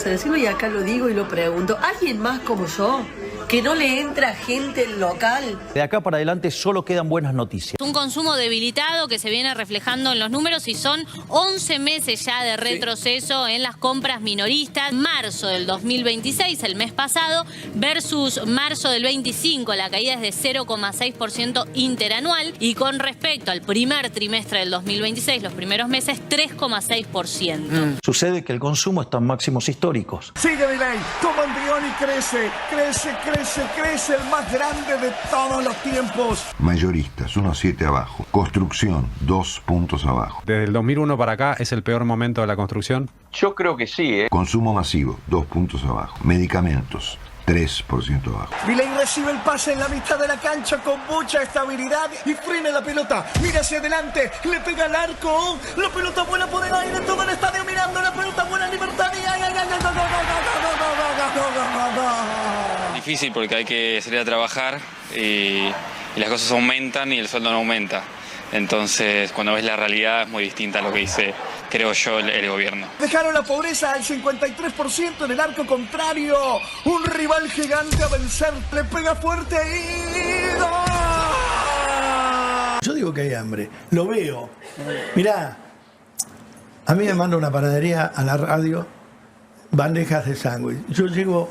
[SPEAKER 26] de decirlo, y acá lo digo y lo pregunto. ¿Alguien más como yo? ¿Que no le entra gente local?
[SPEAKER 27] De acá para adelante solo quedan buenas noticias.
[SPEAKER 28] Un consumo debilitado que se viene reflejando en los números, y son 11 meses ya de retroceso en las compras minoristas. Marzo del 2026, el mes pasado, versus marzo del 25, la caída es de 0,6% interanual, y con respecto al primer trimestre del 2026, los primeros meses, 3,6%.
[SPEAKER 27] Sucede que el consumo está en máximos históricos.
[SPEAKER 13] Sigue Milei, como embrión, y crece, el más grande de todos los tiempos.
[SPEAKER 31] Mayoristas, 1,7 abajo. Construcción, 2 puntos abajo.
[SPEAKER 29] Desde el 2001 para acá, ¿es el peor momento de la construcción?
[SPEAKER 31] Yo creo que sí, Consumo masivo, 2 puntos abajo. Medicamentos, 3% abajo.
[SPEAKER 13] Milei recibe el pase en la mitad de la cancha con mucha estabilidad y frena la pelota. Mira hacia adelante, le pega al arco. La pelota vuela por el aire, todo el estadio mirando. La pelota vuela en libertad.
[SPEAKER 30] Difícil porque hay que salir a trabajar,
[SPEAKER 5] y las cosas aumentan y el sueldo no aumenta. Entonces, cuando ves la realidad es muy distinta a lo que dice, creo yo, el gobierno.
[SPEAKER 13] Dejaron la pobreza al 53% en el arco contrario. Un rival gigante a vencer. Le pega fuerte y... ¡no!
[SPEAKER 6] Yo digo que hay hambre. Lo veo. Mirá, a mí me manda una panadería a la radio bandejas de sándwich. Yo llego,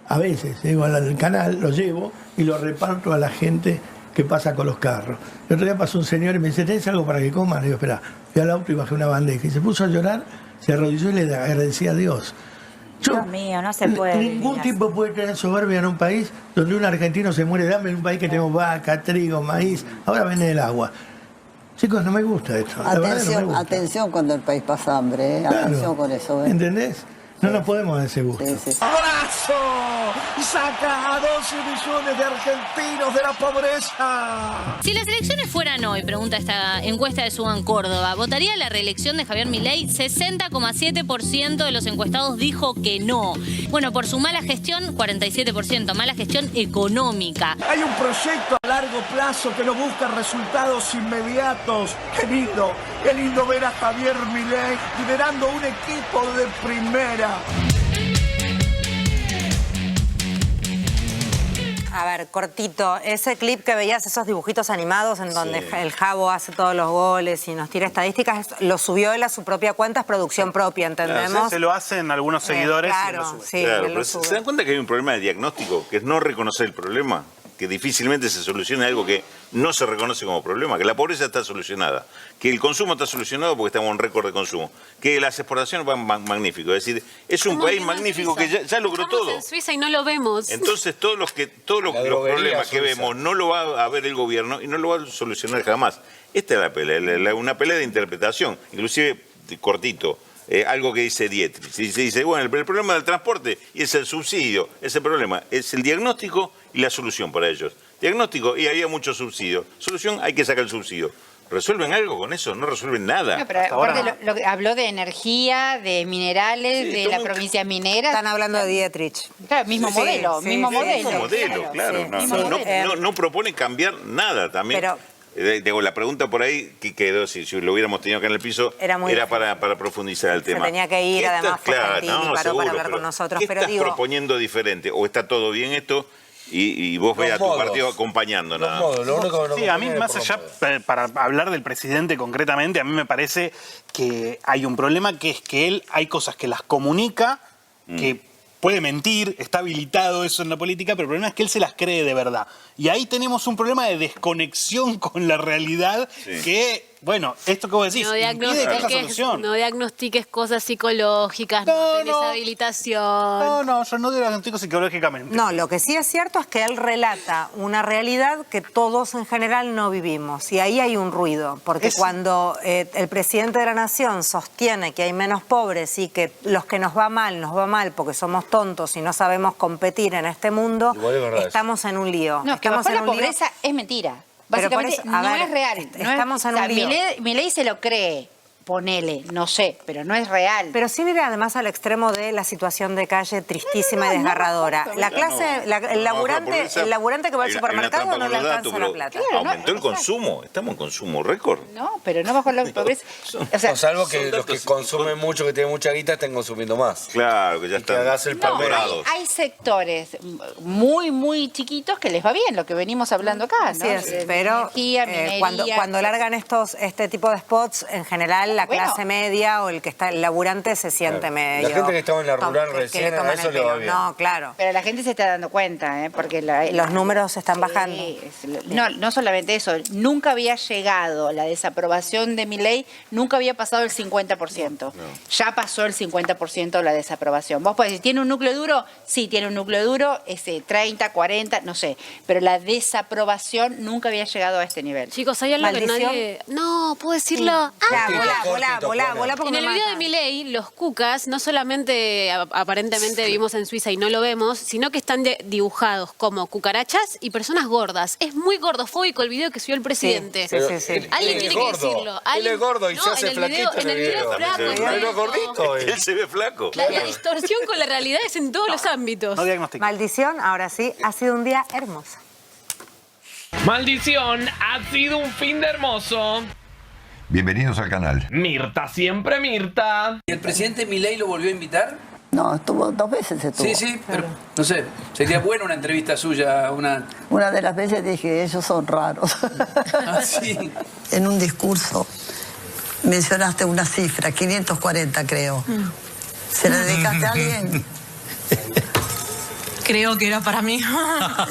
[SPEAKER 6] a veces, llego al canal, lo llevo y lo reparto a la gente que pasa con los carros. El otro día pasó un señor y me dice, ¿tenés algo para que coman? Le digo, espera, fui al auto y bajé una bandeja. Y se puso a llorar, se arrodilló y le agradecía a Dios.
[SPEAKER 4] Dios mío, no se puede.
[SPEAKER 6] Ningún tipo puede tener soberbia en un país donde un argentino se muere de hambre, en un país que tenemos vaca, trigo, maíz, ahora viene el agua. Chicos, no me gusta esto.
[SPEAKER 15] Atención, atención cuando el país pasa hambre,
[SPEAKER 6] Claro.
[SPEAKER 15] atención con eso.
[SPEAKER 6] ¿Entendés? No nos podemos dar ese gusto.
[SPEAKER 13] ¡Abrazo! Saca a 12 millones de argentinos de la pobreza.
[SPEAKER 28] Si las elecciones fueran hoy, pregunta esta encuesta de Suban Córdoba, ¿votaría la reelección de Javier Milei? 60,7% de los encuestados dijo que no. Bueno, por su mala gestión, 47%, mala gestión económica.
[SPEAKER 13] Hay un proyecto a largo plazo que no busca resultados inmediatos. Qué lindo ver a Javier Milei liderando un equipo de primera.
[SPEAKER 2] A ver, cortito, ese clip que veías, esos dibujitos animados en donde el Jabo hace todos los goles y nos tira estadísticas, lo subió él a su propia cuenta, es producción propia, ¿entendemos?
[SPEAKER 1] Claro, se lo hacen algunos seguidores y
[SPEAKER 2] claro,
[SPEAKER 1] lo suben.
[SPEAKER 2] sí,
[SPEAKER 24] Claro,
[SPEAKER 2] él
[SPEAKER 24] pero
[SPEAKER 2] lo sube.
[SPEAKER 24] ¿se dan cuenta que hay un problema de diagnóstico? Que es no reconocer el problema, que difícilmente se soluciona algo que no se reconoce como problema, que la pobreza está solucionada, que el consumo está solucionado porque estamos en récord de consumo, que las exportaciones van magnífico, es decir, es un país magnífico que ya logró todo.
[SPEAKER 9] Estamos en Suiza y no lo vemos.
[SPEAKER 24] Entonces todos los problemas que vemos no lo va a ver el gobierno y no lo va a solucionar jamás. Esta es la pelea, una pelea de interpretación, inclusive cortito. Algo que dice Dietrich. Se dice, bueno, el problema del transporte y es el subsidio. Ese problema es el diagnóstico y la solución para ellos. Diagnóstico, y había mucho subsidio. Solución, hay que sacar el subsidio. ¿Resuelven algo con eso? No resuelven nada.
[SPEAKER 4] No, pero aparte habló de energía, de minerales, de la provincia minera.
[SPEAKER 2] Están hablando de Dietrich.
[SPEAKER 4] Claro, mismo modelo.
[SPEAKER 24] Mismo modelo, claro. No propone cambiar nada también. Digo, la pregunta por ahí que quedó, si lo hubiéramos tenido acá en el piso, era para profundizar el tema.
[SPEAKER 2] Se tenía que ir, además,
[SPEAKER 24] claro,
[SPEAKER 2] paró para hablar con nosotros.
[SPEAKER 24] ¿Qué
[SPEAKER 2] pero
[SPEAKER 24] estás
[SPEAKER 2] digo,
[SPEAKER 24] proponiendo diferente? ¿O está todo bien esto y vos ves a tu partido acompañando nada más?
[SPEAKER 1] Sí, a mí más allá, para hablar del presidente concretamente, a mí me parece que hay un problema que es que él hay cosas que las comunica, que puede mentir, está habilitado eso en la política, pero el problema es que él se las cree de verdad. Y ahí tenemos un problema de desconexión con la realidad que, bueno, esto que vos decís, impide que haya solución.
[SPEAKER 9] No diagnostiques cosas psicológicas, no tenés habilitación.
[SPEAKER 1] No, yo no diagnostico psicológicamente.
[SPEAKER 2] no, lo que sí es cierto es que él relata una realidad que todos en general no vivimos. Y ahí hay un ruido, porque cuando el presidente de la nación sostiene que hay menos pobres y que los que nos va mal porque somos tontos y no sabemos competir en este mundo, estamos en un lío.
[SPEAKER 4] No, que bajar la pobreza es mentira. Básicamente no es real.
[SPEAKER 2] Estamos en un lío.
[SPEAKER 4] Milei se lo cree. Ponele, no sé, pero no es real.
[SPEAKER 2] Pero sí vive además al extremo de la situación de calle tristísima y desgarradora. La clase, el laborante que va al supermercado no le alcanza la plata.
[SPEAKER 24] Aumentó el consumo, estamos en consumo récord.
[SPEAKER 4] No, pero no bajó la pobreza.
[SPEAKER 7] O sea, salvo que los que consumen mucho, que tienen mucha guita, estén consumiendo más.
[SPEAKER 24] Claro, que ya están.
[SPEAKER 7] Que hagas el preparados.
[SPEAKER 4] Hay sectores muy, muy chiquitos que les va bien, lo que venimos hablando acá, ¿no?
[SPEAKER 2] Así es, pero cuando largan este tipo de spots, en general la clase media o el que está el laburante se siente medio.
[SPEAKER 7] La gente que estaba en la rural recién, a eso le va bien.
[SPEAKER 2] No, claro.
[SPEAKER 4] Pero la gente se está dando cuenta, porque
[SPEAKER 2] los números están bajando.
[SPEAKER 4] No solamente eso, nunca había llegado la desaprobación de Milei, nunca había pasado el 50%. Ya pasó el 50% la desaprobación. Vos podés decir, ¿tiene un núcleo duro? Sí, tiene un núcleo duro, 30, 40, no sé. Pero la desaprobación nunca había llegado a este nivel.
[SPEAKER 9] Chicos, hay algo que nadie... No, ¿puedo decirlo?
[SPEAKER 2] Volá, porque
[SPEAKER 9] en el video de Milei, los cucas, no solamente aparentemente vivimos en Suiza y no lo vemos, sino que están dibujados como cucarachas y personas gordas. Es muy gordofóbico el video que subió el presidente.
[SPEAKER 7] Sí.
[SPEAKER 9] Alguien tiene que decirlo.
[SPEAKER 7] Él es gordo y se hace flaquito en el video.
[SPEAKER 24] Él es gordito. Él se ve flaco.
[SPEAKER 9] La distorsión con la realidad es en todos los ámbitos.
[SPEAKER 2] Maldición, ahora sí, ha sido un día hermoso.
[SPEAKER 10] Maldición, ha sido un fin de hermoso.
[SPEAKER 3] Bienvenidos al canal.
[SPEAKER 10] Mirta, siempre Mirta.
[SPEAKER 17] ¿Y el presidente Milei lo volvió a invitar?
[SPEAKER 15] No, estuvo 2 veces.
[SPEAKER 17] Sí, pero no sé, sería buena una entrevista suya.
[SPEAKER 15] Una de las veces dije, ellos son raros.
[SPEAKER 17] Ah, sí.
[SPEAKER 15] En un discurso mencionaste una cifra, 540 creo. ¿Se la dedicaste a alguien?
[SPEAKER 26] Creo que era para mí.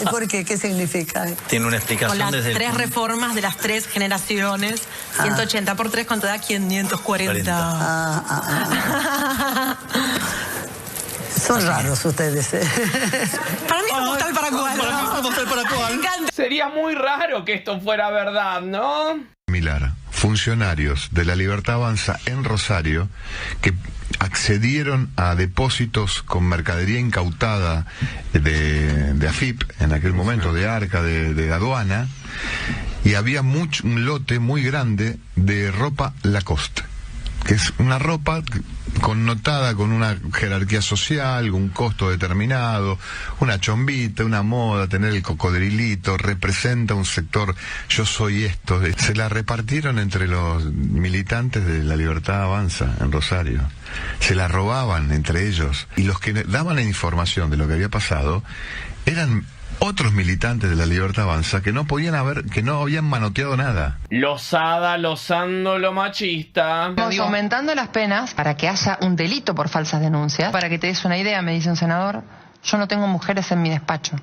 [SPEAKER 15] ¿Y por qué? ¿Qué significa?
[SPEAKER 27] Tiene una explicación
[SPEAKER 26] Con las
[SPEAKER 27] desde
[SPEAKER 26] 3 reformas de las 3 generaciones, 180 por 3, ¿cuánto da? 540.
[SPEAKER 15] Son raros ustedes,
[SPEAKER 26] Para mí me gusta el Paraguay.
[SPEAKER 10] Me encanta. Sería muy raro que esto fuera verdad, ¿no?
[SPEAKER 3] Similar. Funcionarios de la Libertad Avanza en Rosario que accedieron a depósitos con mercadería incautada de AFIP, en aquel momento, de Arca, de aduana, y había un lote muy grande de ropa Lacoste, que es una ropa connotada con una jerarquía social, un costo determinado, una chombita, una moda, tener el cocodrilito, representa un sector, yo soy esto. Se la repartieron entre los militantes de la Libertad Avanza en Rosario. Se la robaban entre ellos. Y los que daban la información de lo que había pasado eran otros militantes de la Libertad Avanza que no habían manoteado nada.
[SPEAKER 10] Lozada, lozando lo machista.
[SPEAKER 12] Estamos aumentando las penas para que haya un delito por falsas denuncias. Para que te des una idea, me dice un senador, yo no tengo mujeres en mi despacho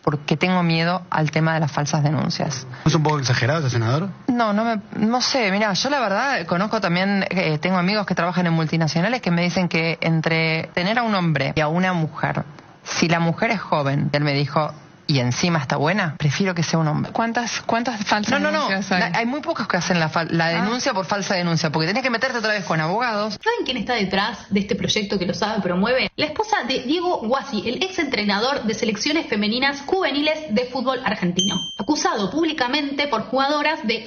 [SPEAKER 12] porque tengo miedo al tema de las falsas denuncias.
[SPEAKER 16] ¿Es un poco exagerado ese senador?
[SPEAKER 12] No sé, mira, yo la verdad conozco también, tengo amigos que trabajan en multinacionales que me dicen que entre tener a un hombre y a una mujer, si la mujer es joven, él me dijo, y encima está buena, prefiero que sea un hombre.
[SPEAKER 18] ¿Cuántas falsas denuncias hay?
[SPEAKER 12] Hay muy pocos que hacen la denuncia por falsa denuncia, porque tenés que meterte otra vez con abogados.
[SPEAKER 19] ¿Saben quién está detrás de este proyecto que lo sabe promueve? La esposa de Diego Guasi, el ex entrenador de selecciones femeninas juveniles de fútbol argentino, acusado públicamente por jugadoras de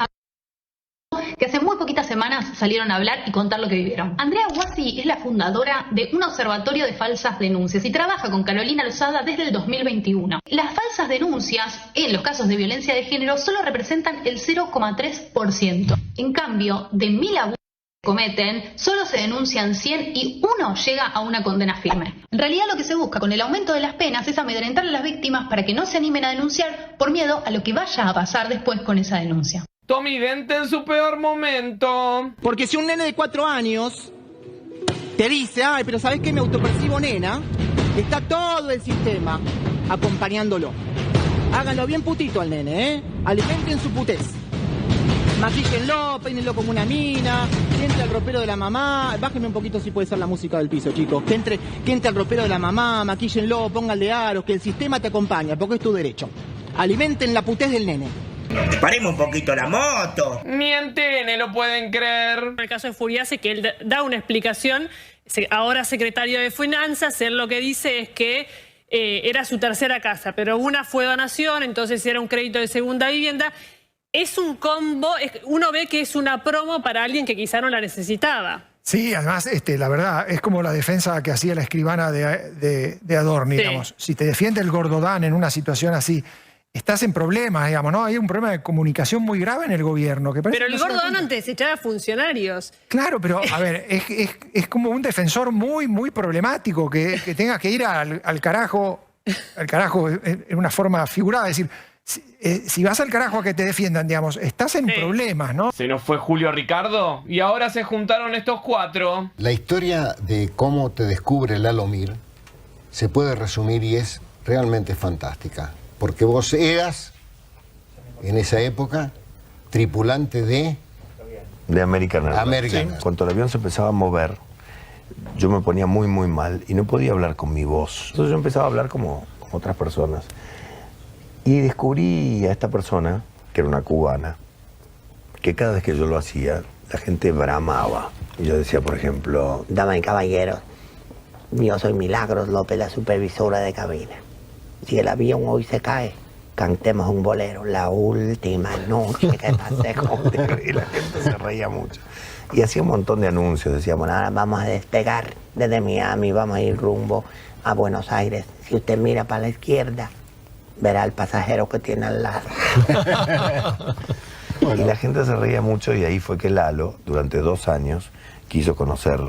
[SPEAKER 19] que hace muy poquitas semanas salieron a hablar y contar lo que vivieron. Andrea Guasi es la fundadora de un observatorio de falsas denuncias y trabaja con Carolina Lozada desde el 2021. Las falsas denuncias en los casos de violencia de género solo representan el 0,3%. En cambio, de 1000 abusos que cometen, solo se denuncian 100 y uno llega a una condena firme. En realidad lo que se busca con el aumento de las penas es amedrentar a las víctimas para que no se animen a denunciar por miedo a lo que vaya a pasar después con esa denuncia.
[SPEAKER 10] Tommy Dente en su peor momento.
[SPEAKER 20] Porque si un nene de 4 años te dice, ay, pero ¿sabes qué? Me autopercibo nena, está todo el sistema acompañándolo. Háganlo bien putito al nene, ¿eh? Alimenten su putez. Maquíllenlo, peínenlo como una mina, que entre al ropero de la mamá. Bájenme un poquito si puede ser la música del piso, chicos. Que entre al ropero de la mamá, maquíllenlo, pónganle aros, que el sistema te acompaña, porque es tu derecho. Alimenten la putez del nene.
[SPEAKER 21] Paremos un poquito la moto.
[SPEAKER 10] Ni en TN lo pueden creer.
[SPEAKER 22] En el caso de Furiase, que él da una explicación, ahora secretario de Finanzas, él lo que dice es que era su tercera casa, pero una fue donación, entonces era un crédito de segunda vivienda. Es un combo, uno ve que es una promo para alguien que quizá no la necesitaba.
[SPEAKER 21] Sí, además, la verdad, es como la defensa que hacía la escribana de Adorni, sí. Digamos. Si te defiende el Gordodán en una situación así, estás en problemas, digamos, ¿no? Hay un problema de comunicación muy grave en el gobierno. Que
[SPEAKER 22] pero el Gordodán antes echaba funcionarios.
[SPEAKER 21] Claro, pero, a ver, es como un defensor muy, muy problemático que tenga que ir al carajo en una forma figurada, es decir, si vas al carajo a que te defiendan, digamos, estás en problemas, ¿no?
[SPEAKER 10] Se nos fue Julio Ricardo y ahora se juntaron estos 4.
[SPEAKER 23] La historia de cómo te descubre Lalo Mir se puede resumir y es realmente fantástica. Porque vos eras, en esa época, tripulante de
[SPEAKER 24] American Airlines.
[SPEAKER 23] American Airlines.
[SPEAKER 24] Cuando el avión se empezaba a mover, yo me ponía muy, muy mal y no podía hablar con mi voz. Entonces yo empezaba a hablar como otras personas. Y descubrí a esta persona, que era una cubana, que cada vez que yo lo hacía, la gente bramaba. Y yo decía, por ejemplo,
[SPEAKER 25] damas y caballeros, yo soy Milagros López, la supervisora de cabina. Si el avión hoy se cae, cantemos un bolero, la última noche que pasé contigo.
[SPEAKER 24] Y la gente se reía mucho. Y hacía un montón de anuncios. Decíamos,
[SPEAKER 25] ahora vamos a despegar desde Miami, vamos a ir rumbo a Buenos Aires. Si usted mira para la izquierda, verá al pasajero que tiene al lado.
[SPEAKER 1] Y la gente se reía mucho y ahí fue que Lalo, durante 2 años, quiso conocer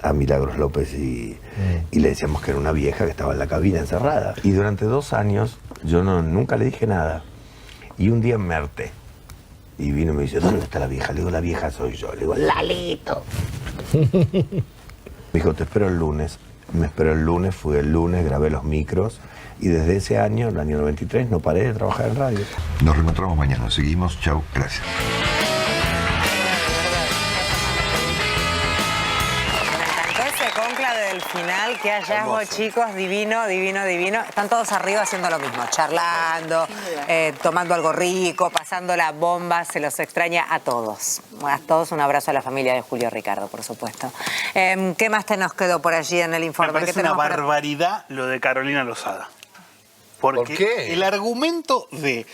[SPEAKER 1] a Milagros López y le decíamos que era una vieja que estaba en la cabina encerrada. Y durante 2 años yo nunca le dije nada. Y un día me harté. Y vino y me dice, ¿dónde está la vieja? Le digo, la vieja soy yo. Le digo, Lalito. Me dijo, te espero el lunes. Me esperó el lunes, fui el lunes, grabé los micros. Y desde ese año, el año 93, no paré de trabajar en radio.
[SPEAKER 3] Nos reencontramos mañana. Seguimos. Chau. Gracias.
[SPEAKER 2] Del final, qué hallazgo, chicos, divino, divino, divino. Están todos arriba haciendo lo mismo, charlando, tomando algo rico, pasando la bomba, se los extraña a todos. A todos un abrazo a la familia de Julio Ricardo, por supuesto. ¿Qué más nos quedó por allí en el informe?
[SPEAKER 16] Me parece una barbaridad lo de Carolina Lozada. Porque
[SPEAKER 7] ¿por qué?
[SPEAKER 16] El argumento de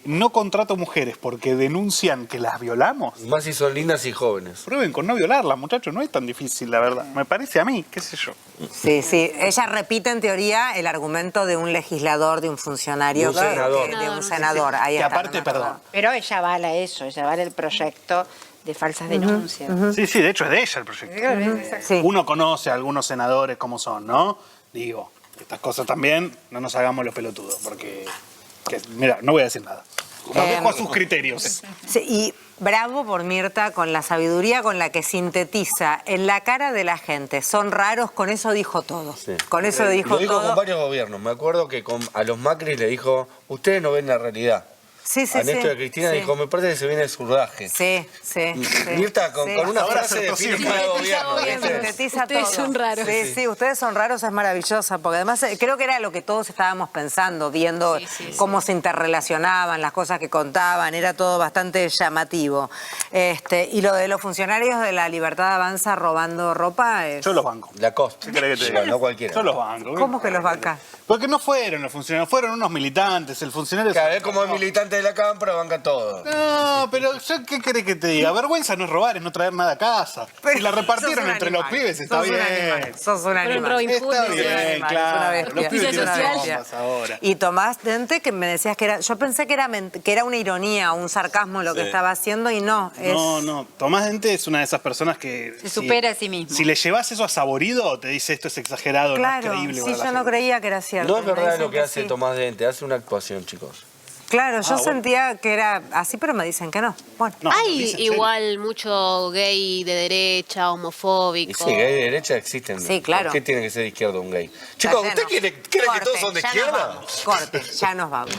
[SPEAKER 16] no contrato mujeres porque denuncian que las violamos.
[SPEAKER 7] Más si son lindas y jóvenes.
[SPEAKER 16] Prueben con no violarlas, muchachos, no es tan difícil, la verdad. Me parece a mí, qué sé yo.
[SPEAKER 2] Sí, sí. Ella repite en teoría el argumento de un legislador, de un funcionario.
[SPEAKER 7] De un senador.
[SPEAKER 2] De un senador. Ahí
[SPEAKER 16] que
[SPEAKER 2] está,
[SPEAKER 16] aparte,
[SPEAKER 2] no
[SPEAKER 16] perdón.
[SPEAKER 4] Pero ella avala eso, ella avala el proyecto de falsas denuncias.
[SPEAKER 16] Sí, sí, de hecho es de ella el proyecto.
[SPEAKER 2] Sí.
[SPEAKER 16] Uno conoce a algunos senadores como son, ¿no? Digo, estas cosas también, no nos hagamos los pelotudos, porque, mira, no voy a decir nada. Los dejo a sus criterios.
[SPEAKER 2] Sí, y bravo por Mirta con la sabiduría con la que sintetiza en la cara de la gente. Son raros, con eso dijo todo. Sí. Con eso dijo todo.
[SPEAKER 7] Lo dijo con varios gobiernos. Me acuerdo que a los Macri le dijo, ustedes no ven la realidad.
[SPEAKER 2] Sí, sí,
[SPEAKER 7] a Néstor
[SPEAKER 2] sí,
[SPEAKER 7] y Cristina
[SPEAKER 2] sí.
[SPEAKER 7] dijo, me parece que se viene el surdaje.
[SPEAKER 2] Sí, sí.
[SPEAKER 7] Mirta, con una frase define cada gobierno.
[SPEAKER 2] Sintetiza
[SPEAKER 9] ustedes
[SPEAKER 2] todo.
[SPEAKER 9] son raros.
[SPEAKER 2] Sí, sí, ustedes son raros, es maravillosa, porque además creo que era lo que todos estábamos pensando, viendo cómo se interrelacionaban, las cosas que contaban, era todo bastante llamativo. Y lo de los funcionarios de la Libertad Avanza robando ropa es...
[SPEAKER 16] Yo los banco.
[SPEAKER 7] Lacoste.
[SPEAKER 16] ¿Qué querés que te diga?
[SPEAKER 7] No cualquiera.
[SPEAKER 16] Yo los banco.
[SPEAKER 2] ¿Cómo que los bancas?
[SPEAKER 16] Porque no fueron los funcionarios, fueron unos militantes. El funcionario...
[SPEAKER 7] Claro, es como el militante de la cámara, banca todo.
[SPEAKER 16] No, pero yo, ¿qué querés que te diga? Vergüenza no es robar, es no traer nada a casa.
[SPEAKER 2] Pero
[SPEAKER 16] si la repartieron entre los pibes, está bien.
[SPEAKER 2] Sos un animal.
[SPEAKER 16] Está bien, claro. Los pibes tienen
[SPEAKER 2] bestia.
[SPEAKER 16] bombas ahora.
[SPEAKER 2] Y Tomás Dente, que me decías que era... Yo pensé que era una ironía, un sarcasmo lo que estaba haciendo y no.
[SPEAKER 16] No. Tomás Dente es una de esas personas que...
[SPEAKER 4] Se supera a sí mismo.
[SPEAKER 16] Si le llevas eso a Saborido, te dice esto es exagerado,
[SPEAKER 2] claro,
[SPEAKER 16] no es creíble.
[SPEAKER 2] Sí, yo no creía que era cierto.
[SPEAKER 7] No es verdad lo que hace Tomás Dente, hace una actuación, chicos.
[SPEAKER 2] Claro, yo sentía que era así, pero me dicen que no. Bueno.
[SPEAKER 9] Hay igual mucho gay de derecha, homofóbico.
[SPEAKER 7] Y sí, gay de derecha existen.
[SPEAKER 2] Sí, claro.
[SPEAKER 7] ¿Por qué tiene que ser de izquierda un gay? Chicos, ¿usted cree que todos son de izquierda?
[SPEAKER 2] Corte, ya nos vamos.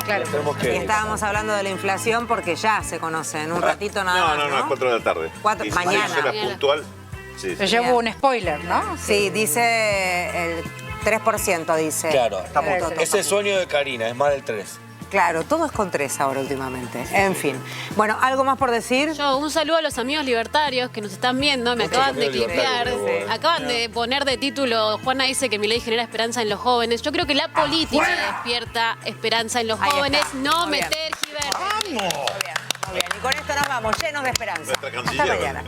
[SPEAKER 2] Claro. Y estábamos hablando de la inflación porque ya se conoce en un ratito nada más.
[SPEAKER 24] No, a 4 de la tarde.
[SPEAKER 2] Mañana.
[SPEAKER 24] Puntual. Sí,
[SPEAKER 4] Pero ya hubo un spoiler, ¿no?
[SPEAKER 2] Sí, dice el 3%, dice.
[SPEAKER 7] Claro, ese sueño de Karina, es más del 3%.
[SPEAKER 2] Claro, todo es con 3 ahora últimamente. En fin. Bueno, ¿algo más por decir?
[SPEAKER 9] Yo, un saludo a los amigos libertarios que nos están viendo, me acaban de clipear. Acaban de poner de título, Juana dice que Milei genera esperanza en los jóvenes. Yo creo que la política despierta esperanza en los jóvenes, no me tergiversen.
[SPEAKER 2] ¡Vamos! Muy bien, y con esto nos vamos, llenos de esperanza. Hasta mañana.